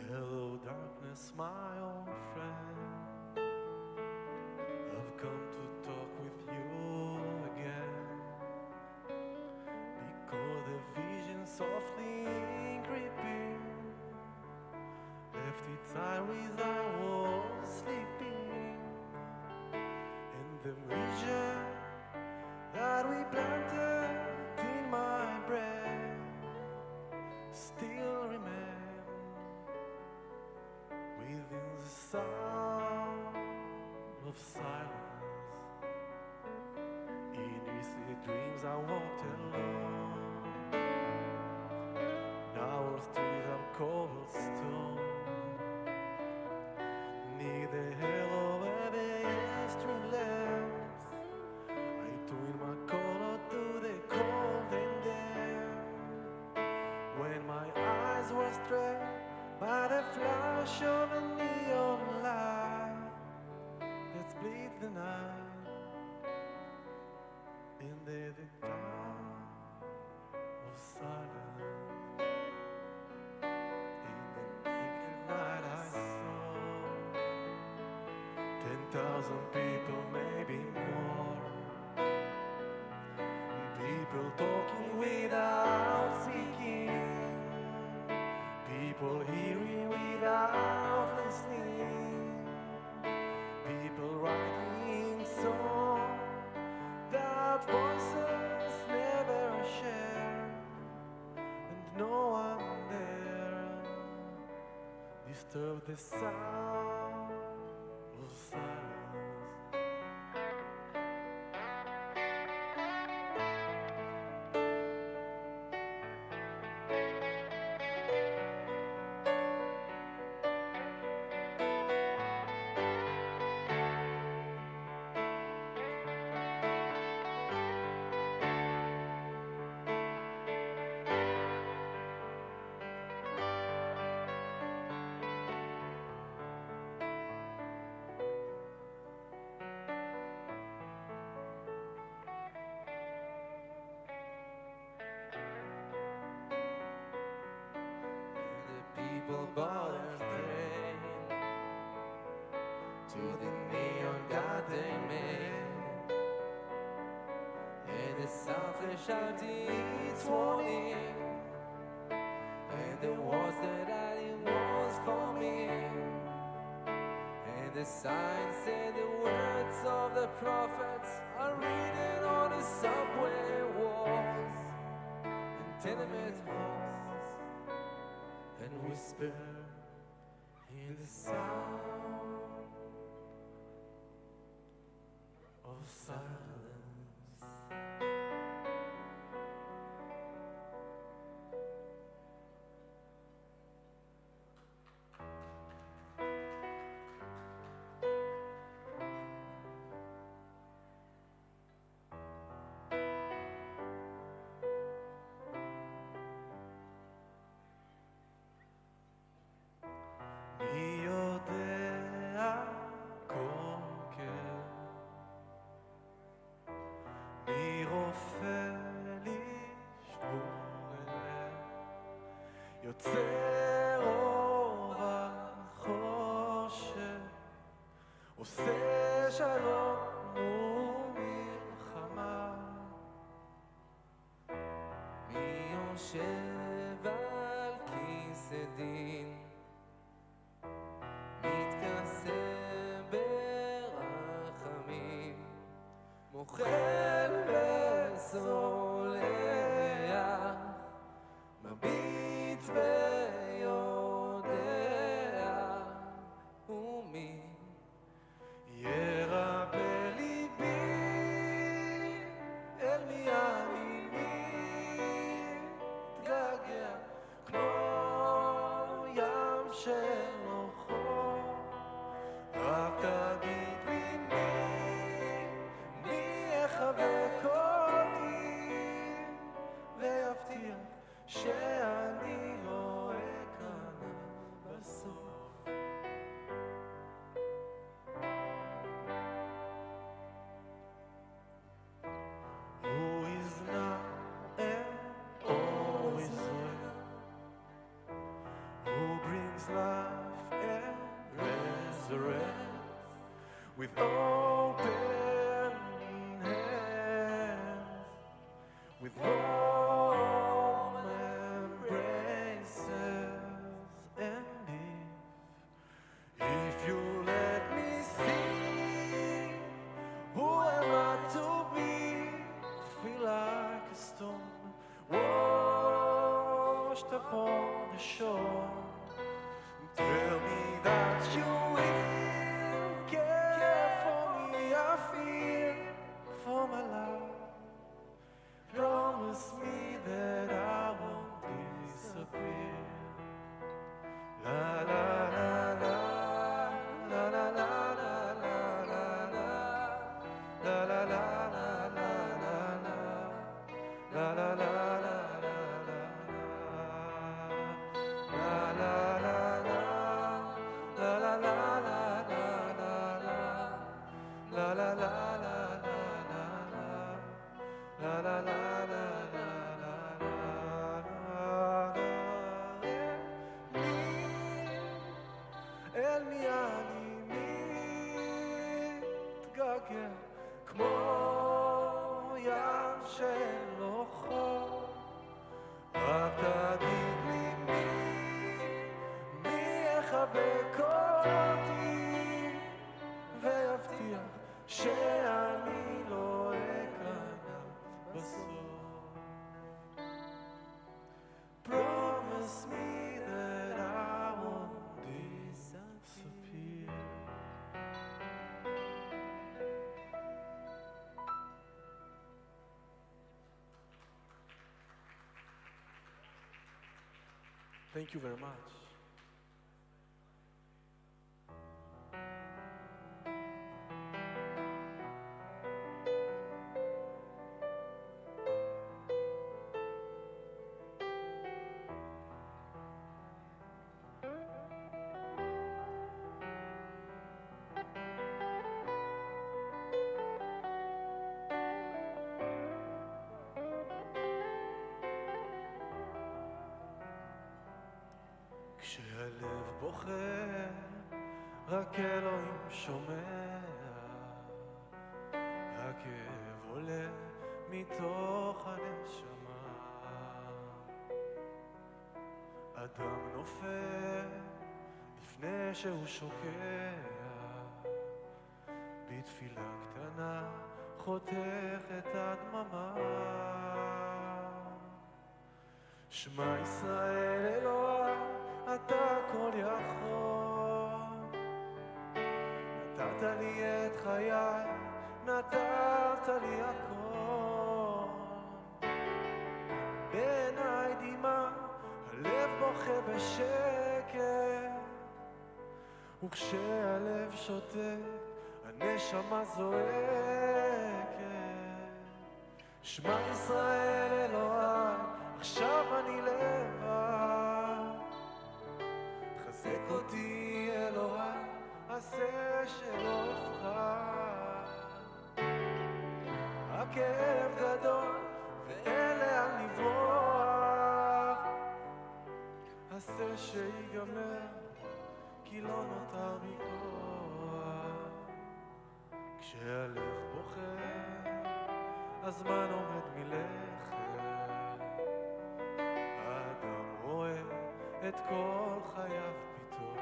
Hello, darkness, my old friend. I've come to talk with you again, because the vision softly creeping left its iris, I was sleeping, and the vision that we planted in my brain still remains within the sound of silence. In lucid dreams I walked alone. Now our streets are cobblestone. Near the halo of the street lamps, I tune my color to the cold and damp. When my eyes were struck by the flash of a neon light that split the night in the dark of silence. In the naked light I saw 10,000 people, maybe more. People talking without speaking, people hearing without listening, people writing songs that voices never share, and no one there disturbed the sound of silence. People bought a train to the neon god they made, and the sound flashed out its warning, and the words that it was for me, and the sign said the words of the prophets are written on the subway walls and tenement halls, and whisper in the sound of silence. מי יודע כל כן, מי רופא לשבור אליהם, יוצר אור החושך, עושה שלום ומלחמה. מי יושב על כיסא דין, מתכסה ברחמים, מוחל וסולח, מביט של אוכל. רק תגיד לי מי יחבק אותי ויבטיח שאני לא אכנע בסוף. Who is now and always will, who brings life and resurrects with open hands, with warm embraces. And if you let me see, who am I to be? Feel like a stone washed upon the shore. Tell me that you will care for me. I fear for my life. Promise me that I won't disappear. La la la la la la la la la la la la la la la la. אל מי אני מתגעגע כמו ים של אוכל. רק תגיד לי מי יחבק אותי ויבטיח שאני לא אכנע בסוף. Promise me that I won't disappear. Thank you very much. כשהלב בוכה, רק אלוהים שומע. הכאב עולה מתוך הנשמה. אדם נופל לפני שהוא שוקע, בתפילה קטנה חותך את הדממה. שמע ישראל אלוהי, אתה כל יכול. נתת לי את חיי, נתת לי הכל. בעיניי דמעה, הלב בוכה בשקט. וכשהלב שותק, הנשמה זועקת. שמע ישראל אלוהי, עכשיו אני לבד. חזק אותי אלוהי, עשה שלא אפחד. הכאב גדול ואין לאן לברוח. עשה שיגמר כי לא נותר בי כוח. כשהלב בוכה, הזמן עומד מלכת. האדם רואה את כל חייו פתאום.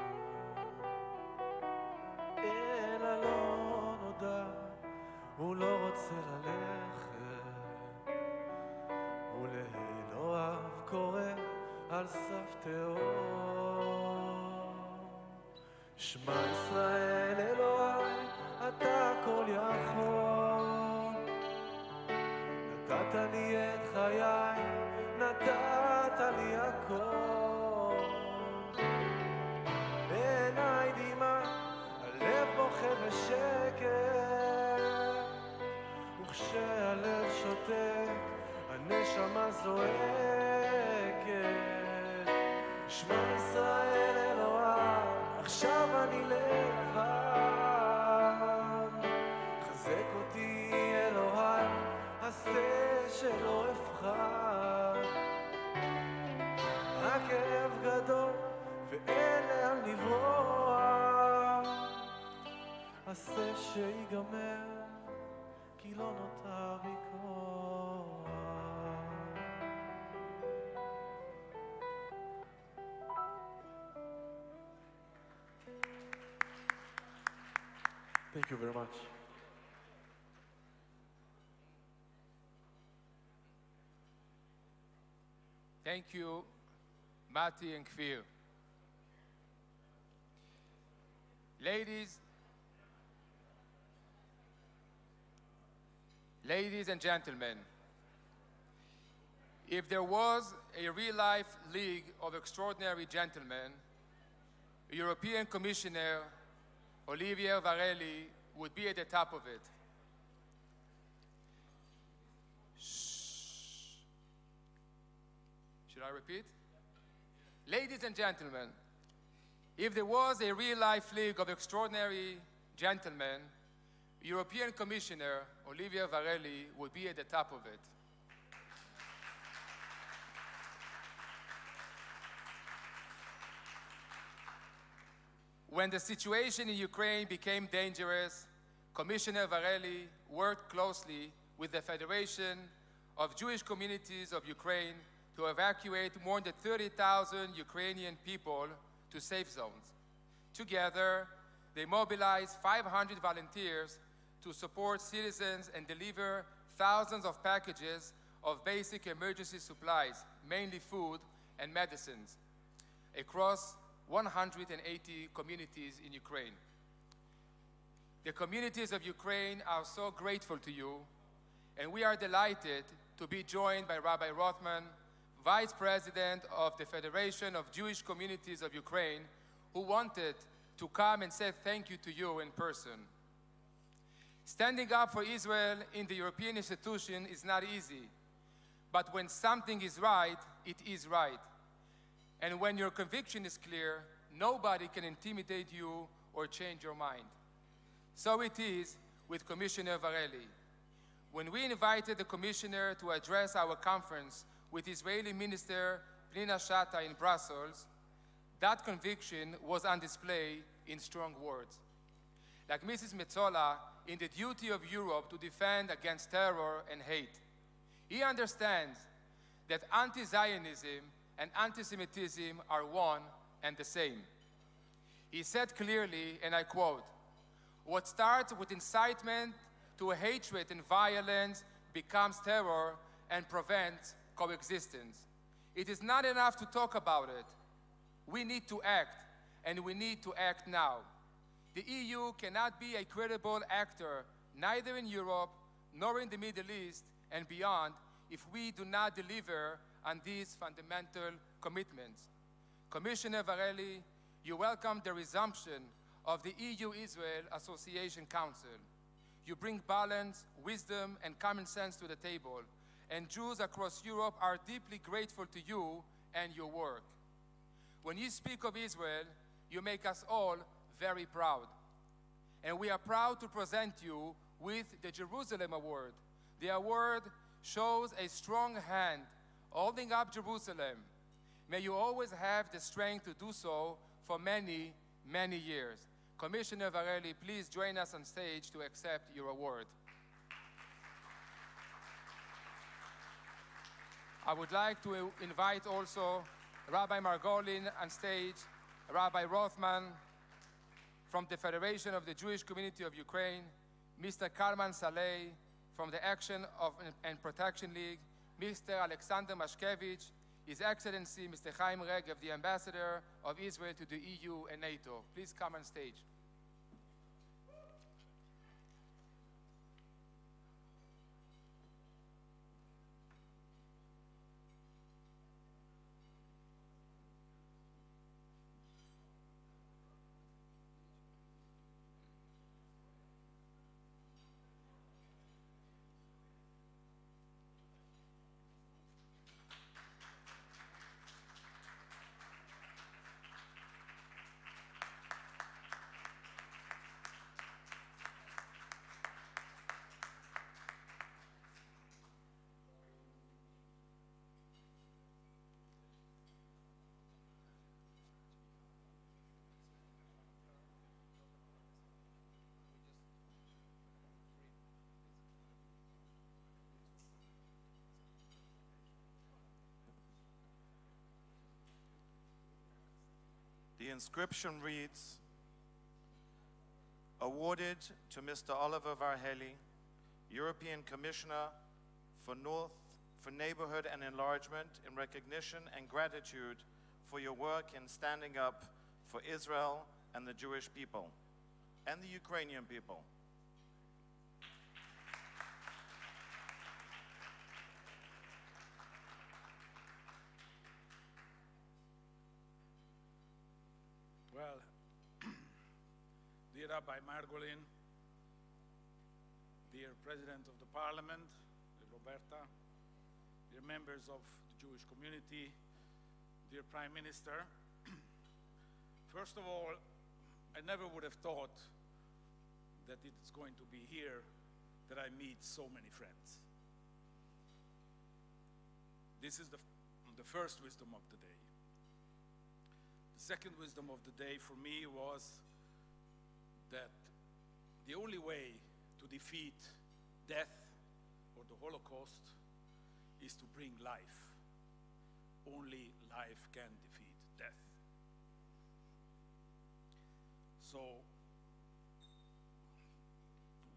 אל הלא נודע, הוא לא רוצה ללכת. ולאלוהיו קורא על סף תהום. שמע ישראל אלוהי, אתה כל יכול. נתת לי את חיי, נתת לי הכל. בשקט, וכשהלב שותק, הנשמה זועקת. שמע ישראל אלוהי, עכשיו אני לבד. חזק אותי אלוהי, הסתה שלא אפחד. הכאב גדול ואין לאן לברוח. עשה שיגמר, כי לא נותר בי כוח. Thank you very much. Thank you, Mati and Kfir. Ladies and gentlemen, if there was a real-life League of Extraordinary Gentlemen, European Commissioner Olivier Varelli would be at the top of it. Should I repeat? Ladies and gentlemen, if there was a real-life League of Extraordinary Gentlemen, European Commissioner Olivier Varelli would be at the top of it. When the situation in Ukraine became dangerous, Commissioner Varelli worked closely with the Federation of Jewish Communities of Ukraine to evacuate more than 30,000 Ukrainian people to safe zones. Together, they mobilized 500 volunteers to support citizens and deliver thousands of packages of basic emergency supplies, mainly food and medicines, across 180 communities in Ukraine. The communities of Ukraine are so grateful to you, and we are delighted to be joined by Rabbi Rothman, Vice President of the Federation of Jewish Communities of Ukraine, who wanted to come and say thank you to you in person. Standing up for Israel in the European institution is not easy, but when something is right, it is right. And when your conviction is clear, nobody can intimidate you or change your mind. So it is with Commissioner Varelli. When we invited the Commissioner to address our conference with Israeli Minister Pnina Shatta in Brussels, that conviction was on display in strong words. Like Mrs. Metzola, in the duty of Europe to defend against terror and hate. He understands that anti-Zionism and anti-Semitism are one and the same. He said clearly, and I quote, "What starts with incitement to hatred and violence becomes terror and prevents coexistence. It is not enough to talk about it. We need to act, and we need to act now. The EU cannot be a credible actor, neither in Europe nor in the Middle East and beyond, if we do not deliver on these fundamental commitments. Commissioner Varelli, you welcome the resumption of the EU-Israel Association Council. You bring balance, wisdom, and common sense to the table, and Jews across Europe are deeply grateful to you and your work. When you speak of Israel, you make us all very proud. And we are proud to present you with the Jerusalem Award. The award shows a strong hand holding up Jerusalem. May you always have the strength to do so for many, many years. Commissioner Varelli, please join us on stage to accept your award. I would like to invite also Rabbi Margolin on stage, Rabbi Rothman from the Federation of the Jewish Community of Ukraine, Mr. Kalman Saleh from the Action and Protection League, Mr. Alexander Mashkevich, His Excellency Mr. Chaim Regev, the Ambassador of Israel to the EU and NATO. Please come on stage. The inscription reads, awarded to Mr. Oliver Varhelyi, European Commissioner for Neighborhood and Enlargement, in recognition and gratitude for your work in standing up for Israel and the Jewish people and the Ukrainian people. Well, dear Rabbi Margolin, dear President of the Parliament, dear Roberta, dear members of the Jewish community, dear Prime Minister, first of all, I never would have thought that it's going to be here that I meet so many friends. This is the first wisdom of the day. The second wisdom of the day for me was that the only way to defeat death or the Holocaust is to bring life. Only life can defeat death. So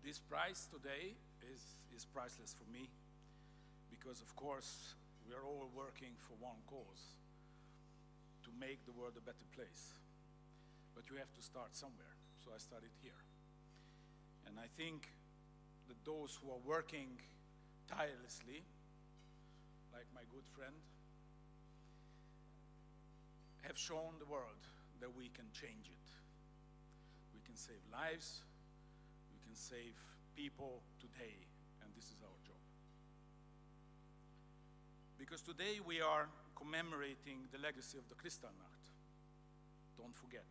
this prize today is priceless for me because, of course, we are all working for one cause, to make the world a better place. But you have to start somewhere, so I started here. And I think that those who are working tirelessly, like my good friend, have shown the world that we can change it. We can save lives, we can save people today, and this is our job. Because today we are commemorating the legacy of the Kristallnacht. Don't forget.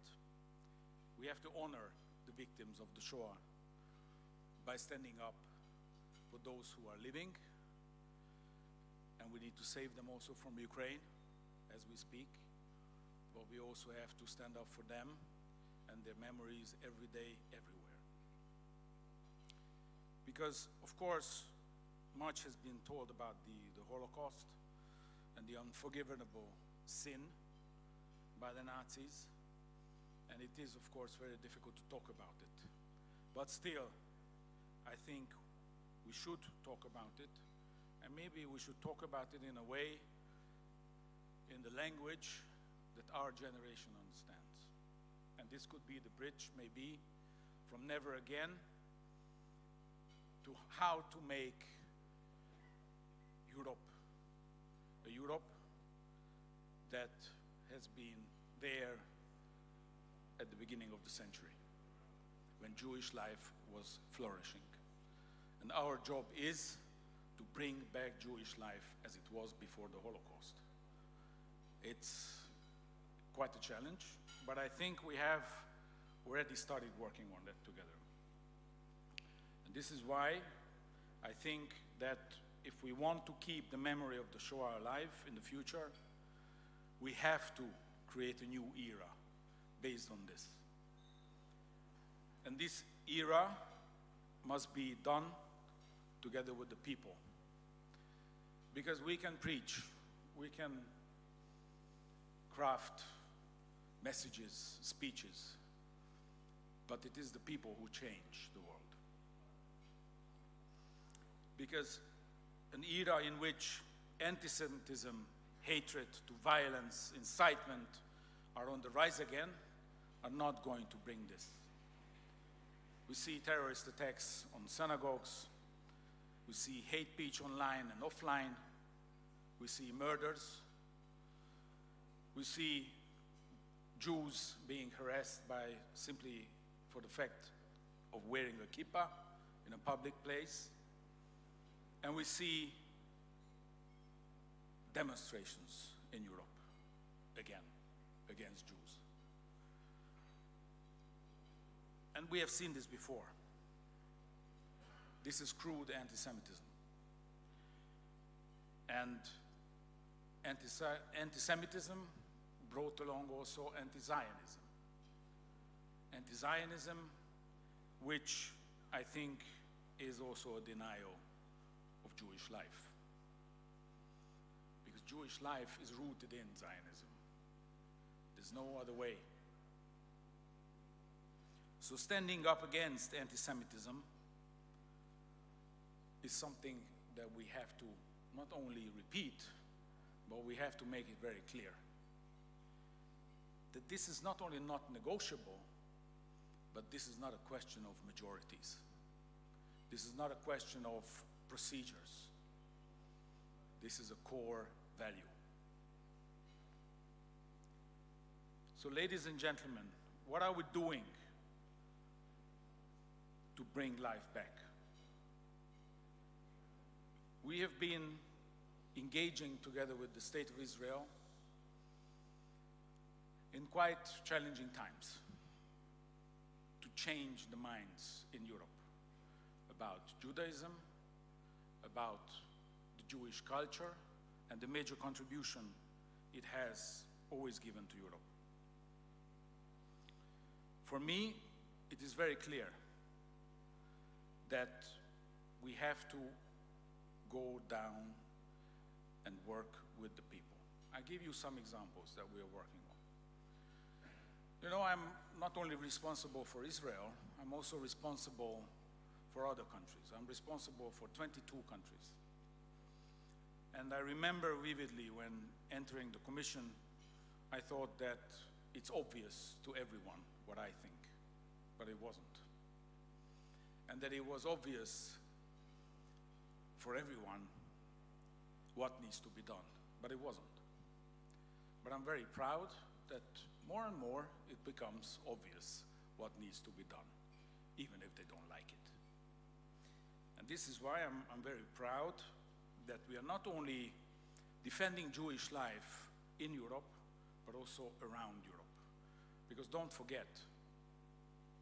We have to honor the victims of the Shoah by standing up for those who are living, and we need to save them also from Ukraine as we speak, but we also have to stand up for them and their memories every day, everywhere. Because, of course, much has been told about the Holocaust and the unforgivable sin by the Nazis, and it is, of course, very difficult to talk about it. But still, I think we should talk about it, and maybe we should talk about it in a way, in the language that our generation understands. And this could be the bridge, maybe, from never again to how to make Europe a Europe that has been there at the beginning of the century, when Jewish life was flourishing. And our job is to bring back Jewish life as it was before the Holocaust. It's quite a challenge, but I think we have already started working on that together. And this is why I think that if we want to keep the memory of the Shoah alive in the future, we have to create a new era based on this. And this era must be done together with the people. Because we can preach, we can craft messages, speeches, but it is the people who change the world. Because an era in which anti-Semitism, hatred to violence, incitement are on the rise again are not going to bring this. We see terrorist attacks on synagogues, we see hate speech online and offline, we see murders, we see Jews being harassed by simply for the fact of wearing a kippah in a public place. And we see demonstrations in Europe, again, against Jews. And we have seen this before. This is crude anti-Semitism. And anti-Semitism brought along also anti-Zionism. Anti-Zionism, which I think is also a denial of Jewish life. Because Jewish life is rooted in Zionism. There's no other way So standing up against anti-Semitism is something that we have to not only repeat, but we have to make it very clear that this is not only not negotiable, but this is not a question of majorities. This is not a question of procedures. This is a core value. So, ladies and gentlemen, what are we doing to bring life back? We have been engaging together with the State of Israel in quite challenging times to change the minds in Europe about Judaism, about the Jewish culture, and the major contribution it has always given to Europe. For me, it is very clear that we have to go down and work with the people. I give you some examples that we are working on. You know, I'm not only responsible for Israel, I'm also responsible for other countries. I'm responsible for 22 countries. And I remember vividly when entering the Commission, I thought that it's obvious to everyone what I think, but it wasn't. And that it was obvious for everyone what needs to be done, but it wasn't. But I'm very proud that more and more it becomes obvious what needs to be done, even if they don't like it. And this is why I'm very proud that we are not only defending Jewish life in Europe, but also around Europe. Because don't forget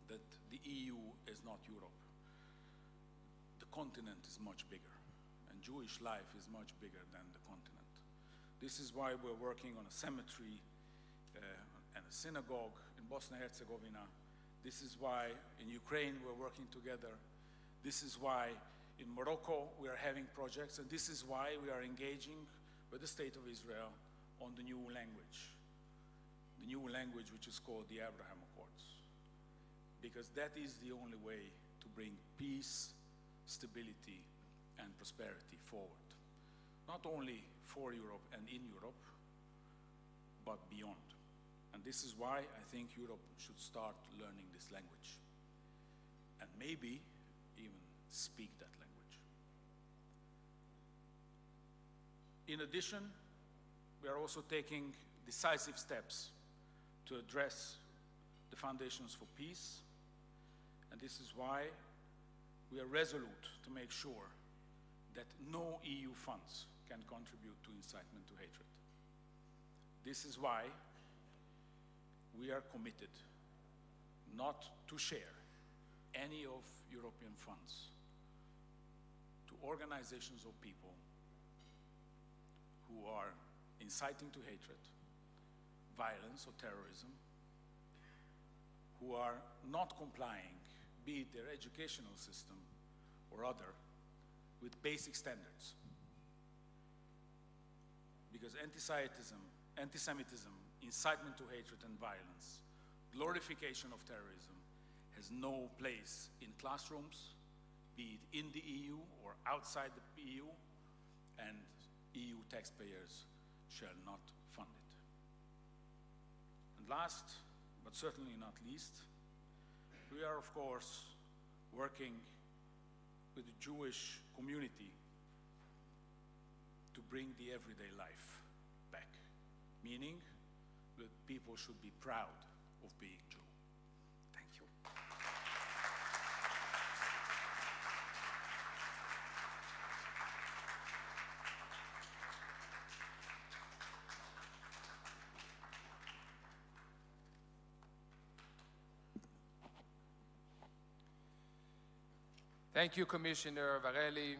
that the EU is not Europe. The continent is much bigger, and Jewish life is much bigger than the continent. This is why we're working on a cemetery and a synagogue in Bosnia-Herzegovina. This is why in Ukraine we're working together. This is why in Morocco we are having projects, and this is why we are engaging with the State of Israel on the new language which is called the Abraham Accords, because that is the only way to bring peace, stability, and prosperity forward, not only for Europe and in Europe, but beyond. And this is why I think Europe should start learning this language, and maybe even speak that language. In addition, we are also taking decisive steps to address the foundations for peace, and this is why we are resolute to make sure that no EU funds can contribute to incitement to hatred. This is why we are committed not to share any of European funds to organizations or people who are inciting to hatred, violence or terrorism, who are not complying, be it their educational system or other, with basic standards. Because anti-Semitism, incitement to hatred and violence, glorification of terrorism has no place in classrooms, be it in the EU or outside the EU, and EU taxpayers shall not fund it. And last, but certainly not least, we are of course working with the Jewish community to bring the everyday life back, meaning that people should be proud of being Jew. Thank you. Thank you, Commissioner Varela,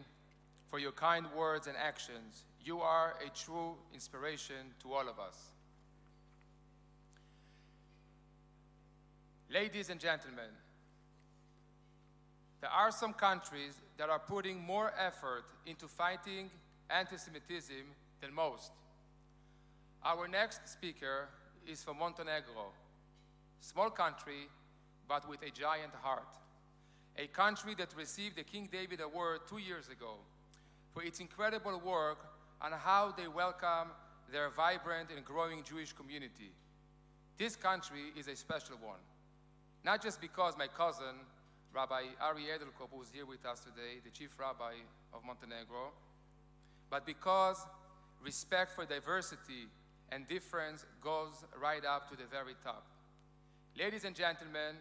for your kind words and actions. You are a true inspiration to all of us. Ladies and gentlemen, there are some countries that are putting more effort into fighting anti-Semitism than most. Our next speaker is from Montenegro, small country, but with a giant heart. A country that received the King David Award 2 years ago for its incredible work on how they welcome their vibrant and growing Jewish community. This country is a special one, not just because my cousin, Rabbi Ari Edelkop, who is here with us today, the chief rabbi of Montenegro, but because respect for diversity and difference goes right up to the very top. Ladies and gentlemen,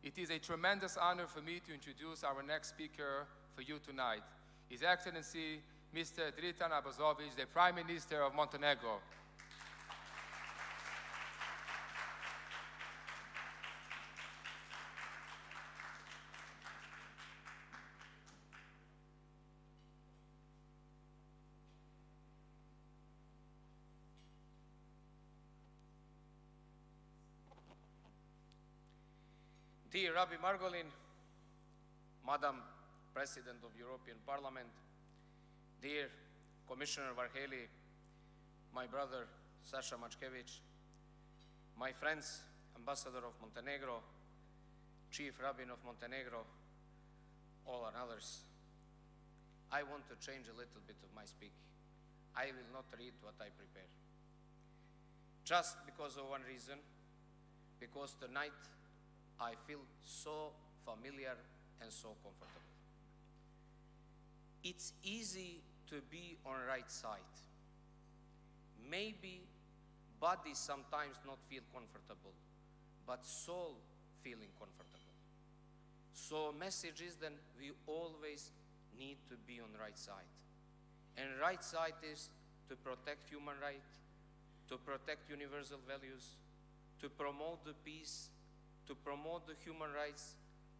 it is a tremendous honor for me to introduce our next speaker for you tonight, His Excellency, Mr. Dritan Abazovic, the Prime Minister of Montenegro. Dear Rabbi Margolin, Madam President of European Parliament, dear Commissioner Varheli, my brother Sasha Machkevich, my friends, Ambassador of Montenegro, Chief Rabbin of Montenegro, all and others, I want to change a little bit of my speak. I will not read what I prepare. Just because of one reason, because tonight I feel so familiar and so comfortable. It's easy to be on the right side. Maybe body sometimes not feel comfortable, but soul feeling comfortable. So message is that we always need to be on the right side. And right side is to protect human rights, to protect universal values, to promote the peace, to promote the human rights,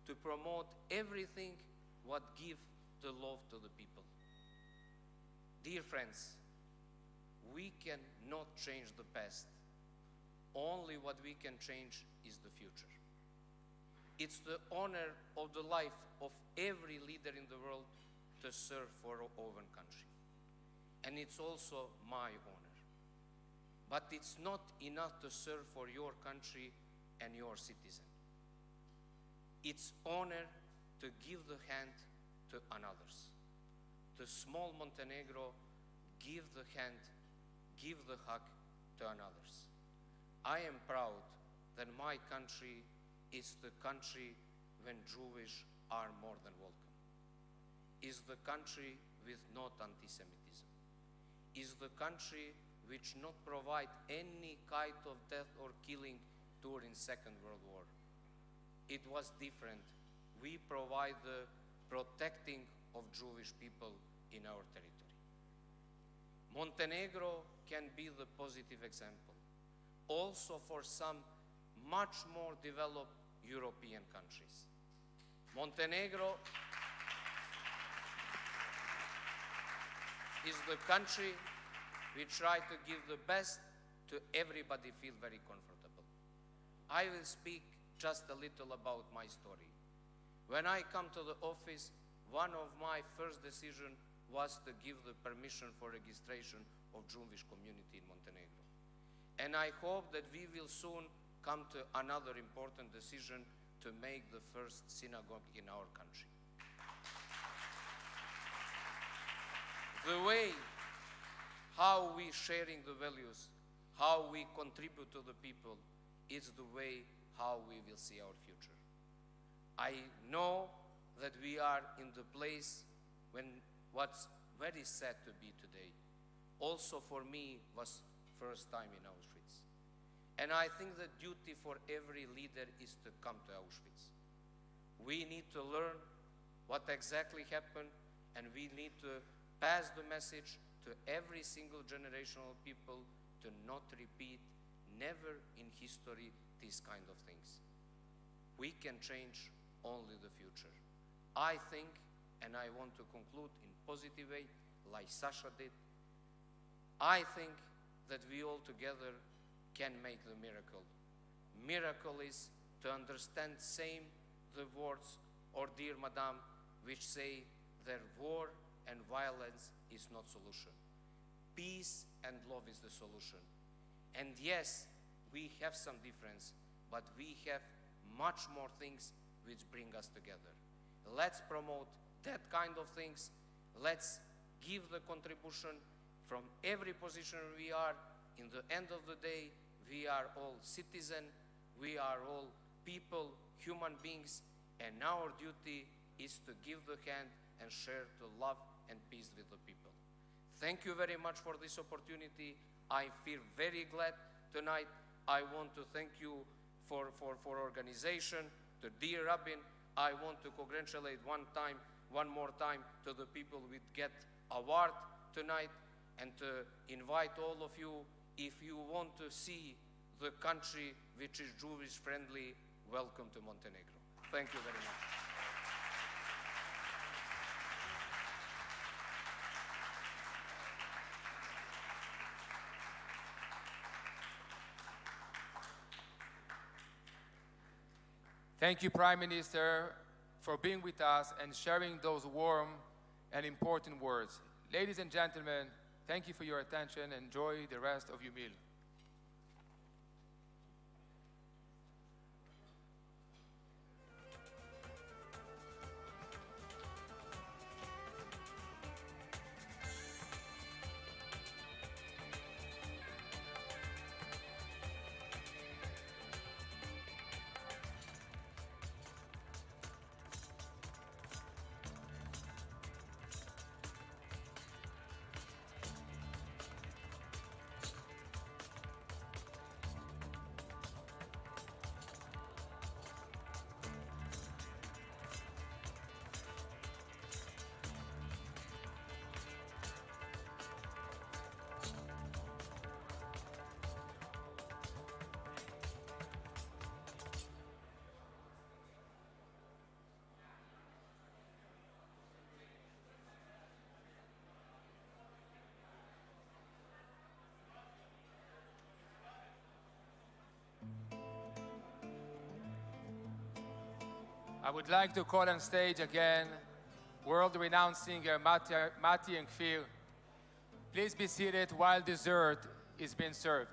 to promote everything what give the love to the people. Dear friends, we cannot change the past. Only what we can change is the future. It's the honor of the life of every leader in the world to serve for our own country. And it's also my honor. But it's not enough to serve for your country and your citizen. It's honor to give the hand to others. The small Montenegro give the hand, give the hug to others. I am proud that my country is the country when Jewish are more than welcome. Is the country with not anti-Semitism. Is the country which not provide any kind of death or killing during Second World War. It was different. We provide the protecting of Jewish people in our territory. Montenegro can be the positive example, also for some much more developed European countries. Montenegro is the country we try to give the best to everybody feel very comfortable. I will speak just a little about my story. When I come to the office, one of my first decisions was to give the permission for registration of Jewish community in Montenegro. And I hope that we will soon come to another important decision to make the first synagogue in our country. The way how we sharing the values, how we contribute to the people, is the way how we will see our future. I know that we are in the place when what's very sad to be today. Also for me was first time in Auschwitz. And I think the duty for every leader is to come to Auschwitz. We need to learn what exactly happened, and we need to pass the message to every single generation of people to not repeat, never in history, these kind of things. We can change only the future. I think, and I want to conclude in positive way, like Sasha did, I think that we all together can make the miracle. Miracle is to understand same the words or dear Madame which say that war and violence is not solution. Peace and love is the solution. And yes, we have some difference, but we have much more things which bring us together. Let's promote that kind of things. Let's give the contribution from every position we are. In the end of the day, we are all citizens, we are all people, human beings, and our duty is to give the hand and share the love and peace with the people. Thank you very much for this opportunity. I feel very glad tonight. I want to thank you for organization, to dear Rabin. I want to congratulate one more time to the people with Get Award tonight, and to invite all of you, if you want to see the country which is Jewish friendly, welcome to Montenegro. Thank you very much. Thank you, Prime Minister, for being with us and sharing those warm and important words. Ladies and gentlemen, thank you for your attention. Enjoy the rest of your meal. I would like to call on stage again world-renowned singer Mati and Kfir. Please be seated while dessert is being served.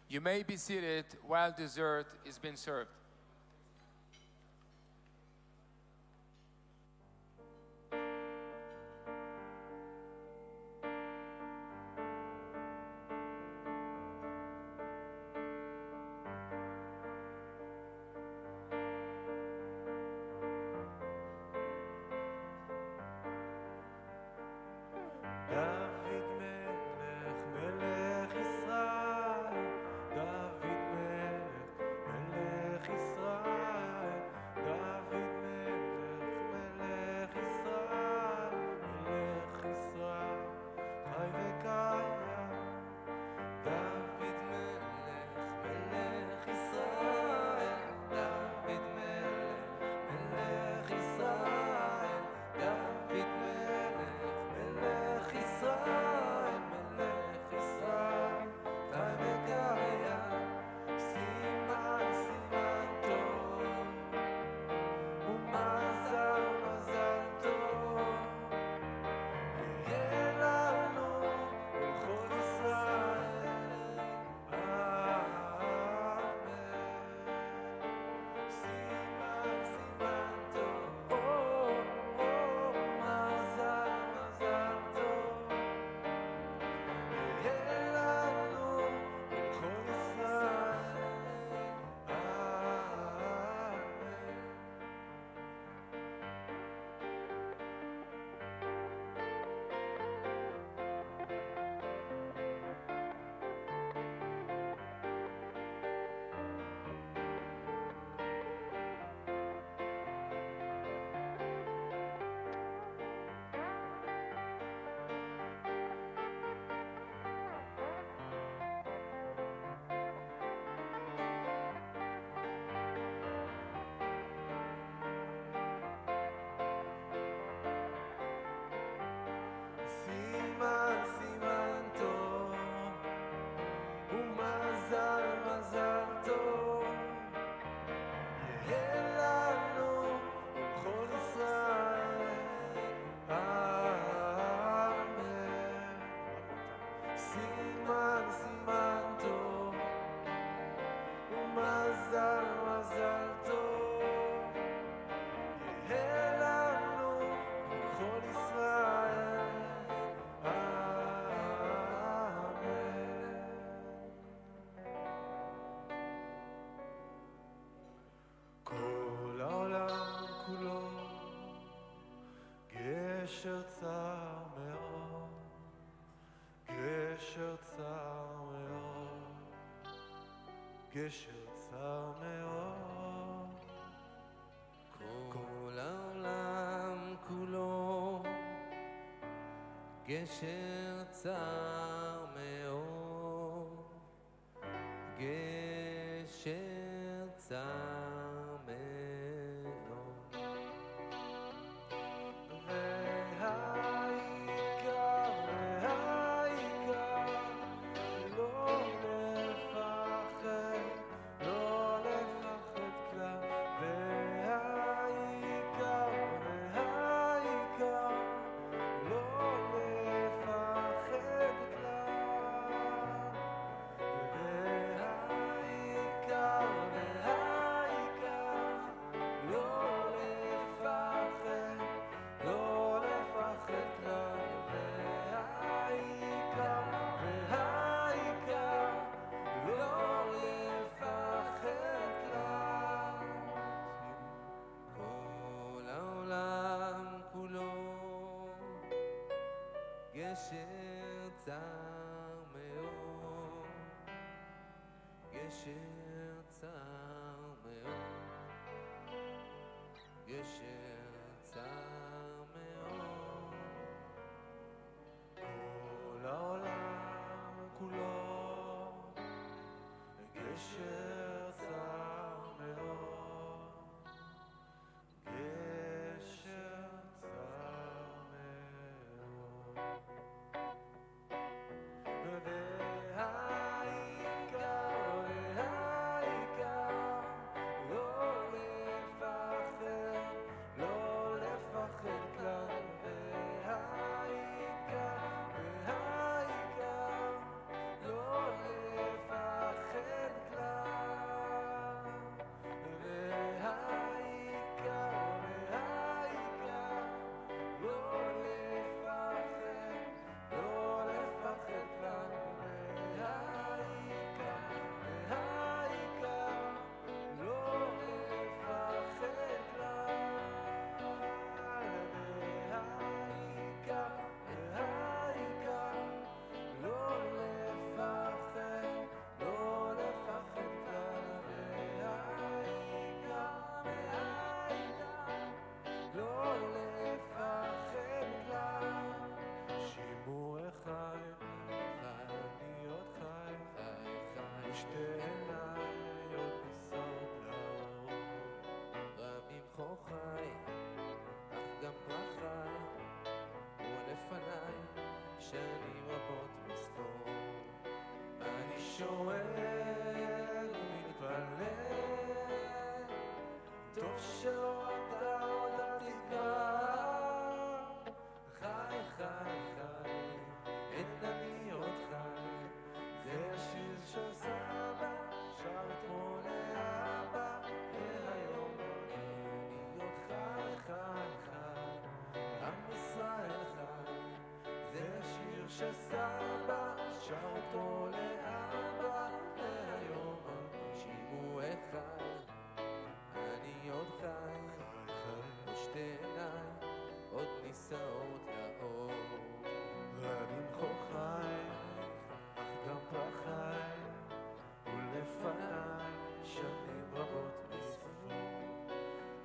You may be seated while dessert is being served. דוד מלך ישראל, דוד מלך גשר צר מאוד, כל העולם כולו גשר צר מאוד, גשר צר מאוד. והעיקר, לא לפחד, לא לפחד כלל. והעיקר, לא לפחד כלל. והעיקר, לא לפחד, לא לפחד כלל. והעיקר, לא לפחד כלל. כל העולם כולו גשר צר מאוד, גשר צר מאוד, גשר צר מאוד. כל העולם כולו גשר צר מאוד, גשר צר מאוד. והעיקר, לא לפחד, לא לפחד כלל. והעיקר, לא לפחד כלל. והעיקר, לא לפחד, לא לפחד כלל. והעיקר, לא לפחד כלל. והעיקר, לא לפחד, לא לפחד כלל. והעיקר, לא לפחד כלל. שימור חי, ואני עוד חי, ושתי עיניי עוד נישאות לאור. רבים חוכי, אך גם ברכה, ולפניי שנים רבות מספור. אני שואל ומתפלל, טוב שלא עבדה עוד התקווה. חי, חי, חי, אין אני עוד חי. זה השיר של סבא, שר אתמול לאבא, והיום אני עוד חי, חי, חי, עם ישראל חי. זה השיר של סבא, שר אותו לאבא, והיום אני שימו אחד, אני עוד חי, ושתי עיניי עוד נישאות לאור. רבים חוכי, אך גם פחי, ולפניי שנים רבות מספור.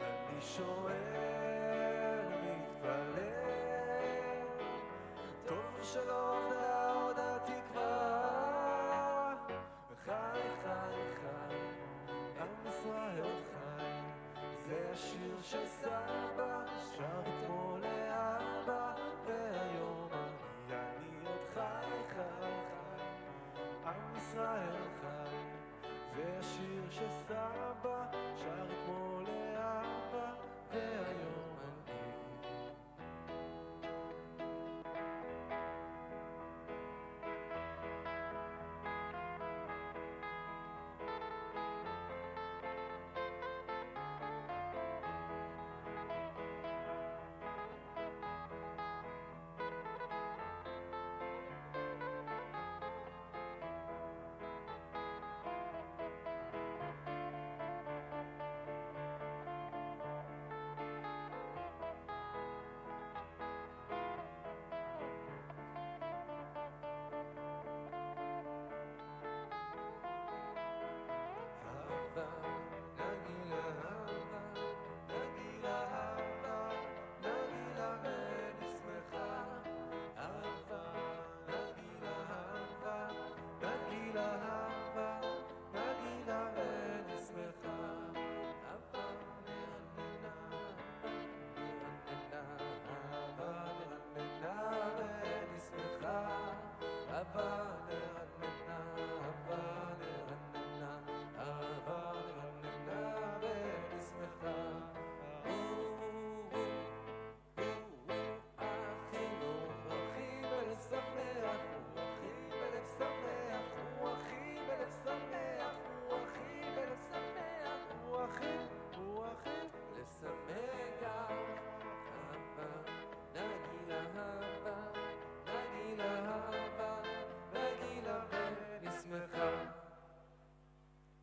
אני שואל, מתפלל, טוב שלא עבדה עוד התקווה. חי, חי, חי, עם ישראל חי. זה השיר של סבא, שר אתמול לאבא, והיום אני עוד חי, חי, חי, עם ישראל חי. זה השיר של סבא, שר אתמול לאבא, והיום אני.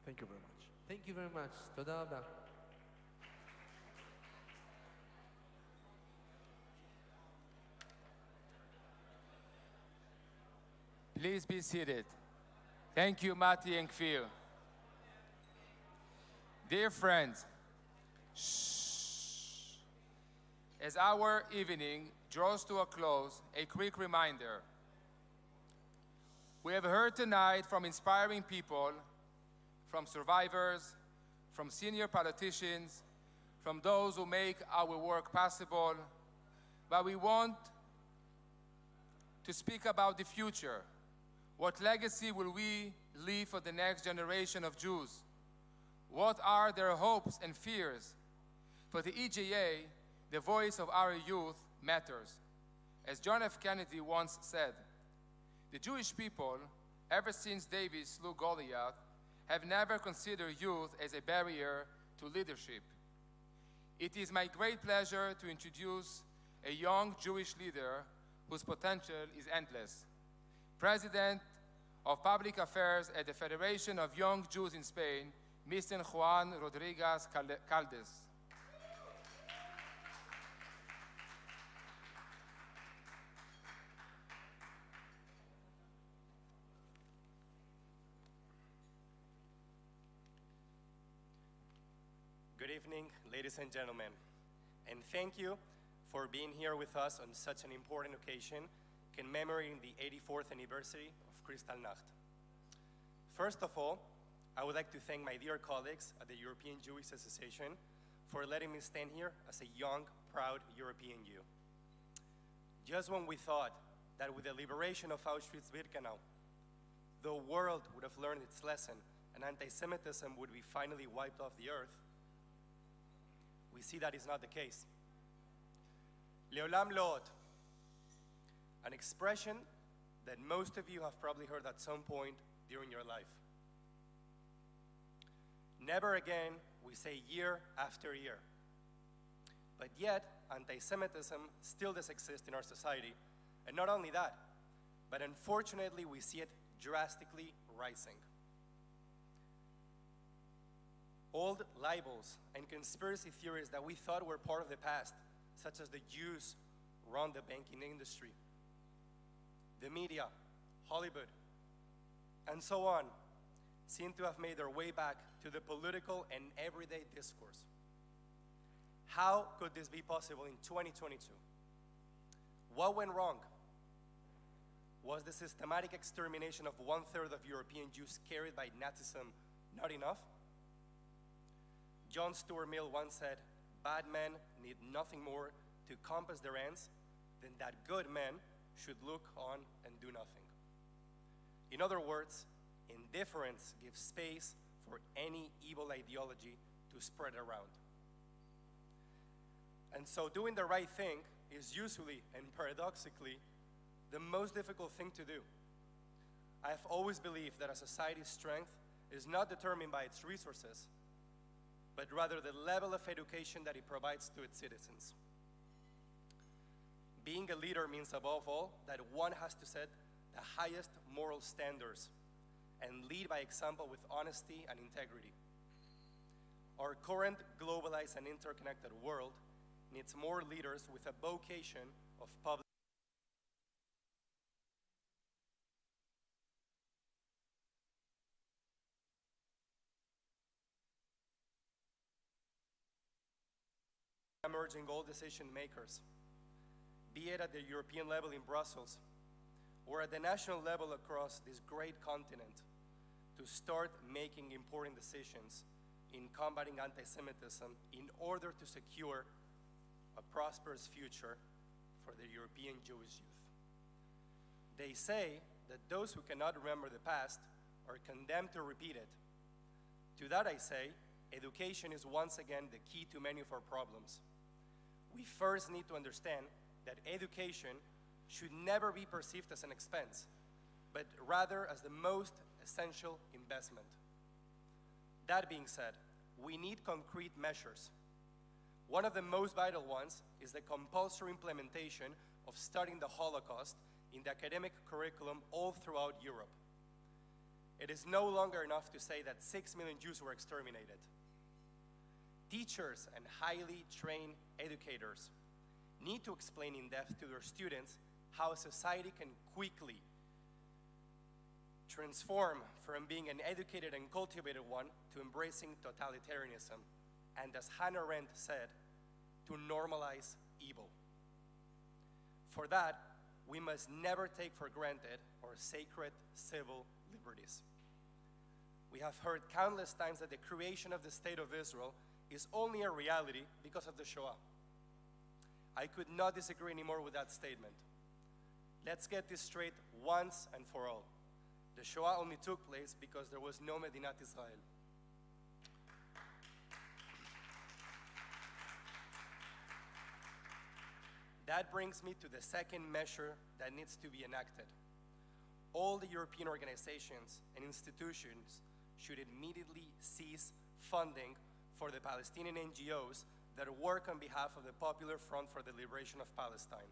Thank you very much. Thank you very much. תודה רבה. Please be seated. Thank you, Mati and Kfir. Dear friends, shh. As our evening draws to a close, a quick reminder. We have heard tonight from inspiring people, from survivors, from senior politicians, from those who make our work possible, but we want to speak about the future. What legacy will we leave for the next generation of Jews? What are their hopes and fears? For the EJA, the voice of our youth matters. As John F. Kennedy once said, the Jewish people, ever since David slew Goliath, have never considered youth as a barrier to leadership. It is my great pleasure to introduce a young Jewish leader whose potential is endless. President of Public Affairs at the Federation of Young Jews in Spain, Mr. Juan Rodriguez Caldes. Good evening, ladies and gentlemen, and thank you for being here with us on such an important occasion, commemorating the 84th anniversary of Kristallnacht. First of all, I would like to thank my dear colleagues at the European Jewish Association for letting me stand here as a young, proud European Jew. Just when we thought that with the liberation of Auschwitz-Birkenau, the world would have learned its lesson and anti-Semitism would be finally wiped off the earth, we see that is not the case. Leolam Lo'od, an expression that most of you have probably heard at some point during your life. Never again, we say year after year. But yet, anti-Semitism still does exist in our society. And not only that, but unfortunately, we see it drastically rising. Old libels and conspiracy theories that we thought were part of the past, such as the Jews run the banking industry, the media, Hollywood, and so on, seem to have made their way back to the political and everyday discourse. How could this be possible in 2022? What went wrong? Was the systematic extermination of 1/3 of European Jews carried by Nazism not enough? John Stuart Mill once said, bad men need nothing more to compass their ends than that good men should look on and do nothing. In other words, indifference gives space for any evil ideology to spread around. And so doing the right thing is usually and paradoxically the most difficult thing to do. I have always believed that a society's strength is not determined by its resources, but rather the level of education that it provides to its citizens. Being a leader means above all that one has to set the highest moral standards and lead by example with honesty and integrity. Our current globalized and interconnected world needs more leaders with a vocation of public emerging all decision makers, be it at the European level in Brussels or at the national level across this great continent, to start making important decisions in combating anti-Semitism in order to secure a prosperous future for the European Jewish youth. They say that those who cannot remember the past are condemned to repeat it. To that I say, education is once again the key to many of our problems. We first need to understand that education should never be perceived as an expense, but rather as the most essential investment. That being said, we need concrete measures. One of the most vital ones is the compulsory implementation of studying the Holocaust in the academic curriculum all throughout Europe. It is no longer enough to say that 6 million Jews were exterminated. Teachers and highly trained educators need to explain in depth to their students how a society can quickly transform from being an educated and cultivated one to embracing totalitarianism, and as Hannah Arendt said, to normalize evil. For that, we must never take for granted our sacred civil liberties. We have heard countless times that the creation of the State of Israel is only a reality because of the Shoah. I could not disagree anymore with that statement. Let's get this straight once and for all. The Shoah only took place because there was no Medinat Israel. That brings me to the second measure that needs to be enacted. All the European organizations and institutions should immediately cease funding for the Palestinian NGOs that work on behalf of the Popular Front for the Liberation of Palestine.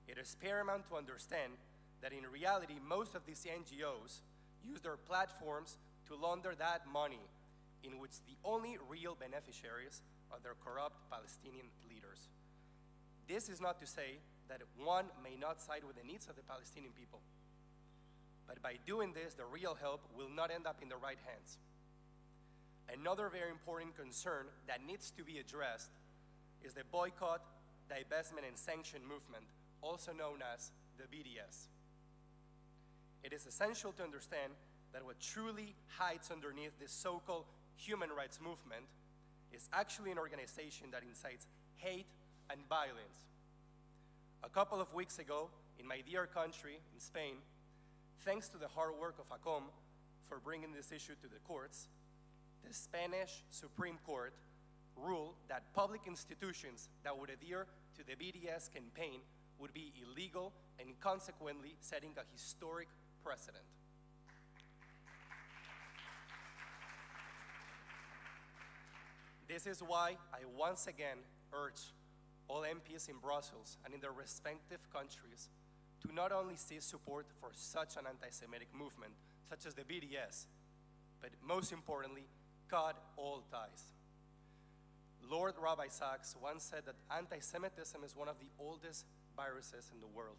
It is paramount to understand that in reality, most of these NGOs use their platforms to launder that money, in which the only real beneficiaries are their corrupt Palestinian leaders. This is not to say that one may not side with the needs of the Palestinian people, but by doing this, the real help will not end up in the right hands. Another very important concern that needs to be addressed is the boycott, divestment, and sanction movement, also known as the BDS. It is essential to understand that what truly hides underneath this so-called human rights movement is actually an organization that incites hate and violence. A couple of weeks ago, in my dear country, in Spain, thanks to the hard work of ACOM for bringing this issue to the courts, the Spanish Supreme Court ruled that public institutions that would adhere to the BDS campaign would be illegal and consequently setting a historic precedent. This is why I once again urge all MPs in Brussels and in their respective countries to not only cease support for such an anti-Semitic movement, such as the BDS, but most importantly, cut all ties. Lord Rabbi Sachs once said that anti-Semitism is one of the oldest viruses in the world,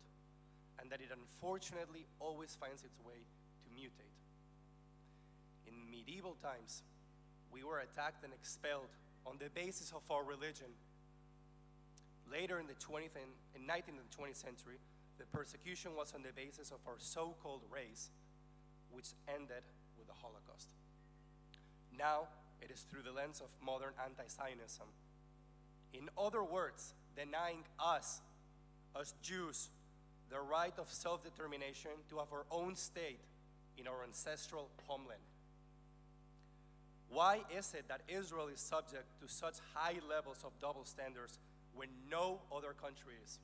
and that it unfortunately always finds its way to mutate. In medieval times, we were attacked and expelled on the basis of our religion. Later in the 19th and 20th century, the persecution was on the basis of our so-called race, which ended with the Holocaust. Now, it is through the lens of modern anti-Zionism. In other words, denying us, as Jews, the right of self-determination to have our own state in our ancestral homeland. Why is it that Israel is subject to such high levels of double standards when no other country is?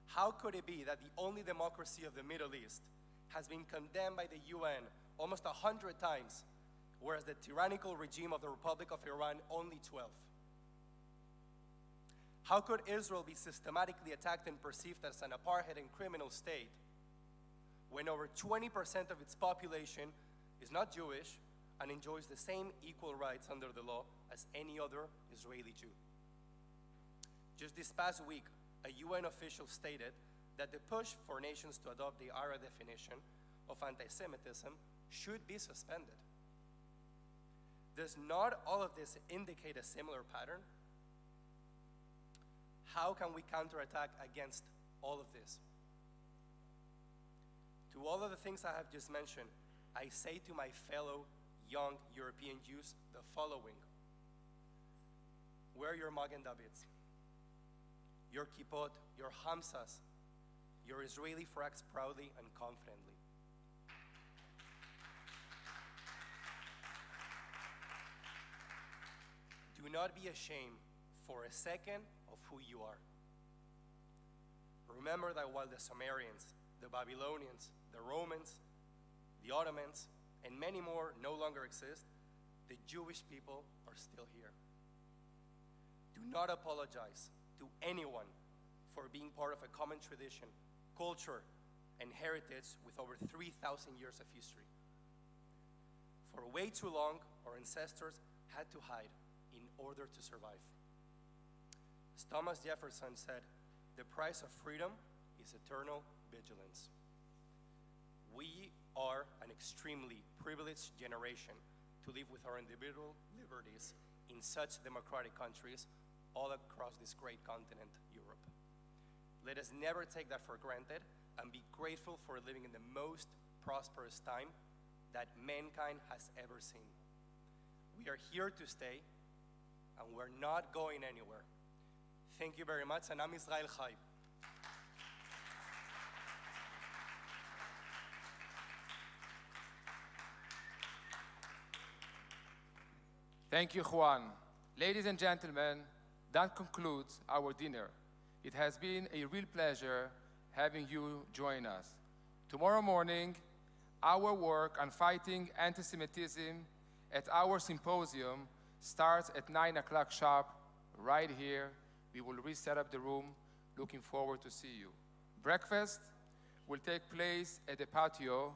How could it be that the only democracy of the Middle East has been condemned by the UN almost 100 times, whereas the tyrannical regime of the Republic of Iran only 12? How could Israel be systematically attacked and perceived as an apartheid and criminal state when over 20% of its population is not Jewish and enjoys the same equal rights under the law as any other Israeli Jew? Just this past week, a UN official stated that the push for nations to adopt the ARA definition of anti-Semitism should be suspended. Does not all of this indicate a similar pattern? How can we counterattack against all of this? To all of the things I have just mentioned, I say to my fellow young European Jews the following. Wear your Magen Davids, your kippot, your hamsas, your Israeli flags proudly and confidently. Do not be ashamed for a second of who you are. Remember that while the Sumerians, the Babylonians, the Romans, the Ottomans, and many more no longer exist, the Jewish people are still here. Do not apologize to anyone for being part of a common tradition, culture, and heritage with over 3,000 years of history. For way too long, our ancestors had to hide in order to survive. As Thomas Jefferson said, the price of freedom is eternal vigilance. We are an extremely privileged generation to live with our individual liberties in such democratic countries all across this great continent, Europe. Let us never take that for granted and be grateful for living in the most prosperous time that mankind has ever seen. We are here to stay, and we're not going anywhere. Thank you very much, and Am Israel Chai. Thank you, Juan. Ladies and gentlemen, that concludes our dinner. It has been a real pleasure having you join us. Tomorrow morning, our work on fighting anti-Semitism at our symposium starts at 9 o'clock sharp, right here. We will reset up the room. Looking forward to see you. Breakfast will take place at the patio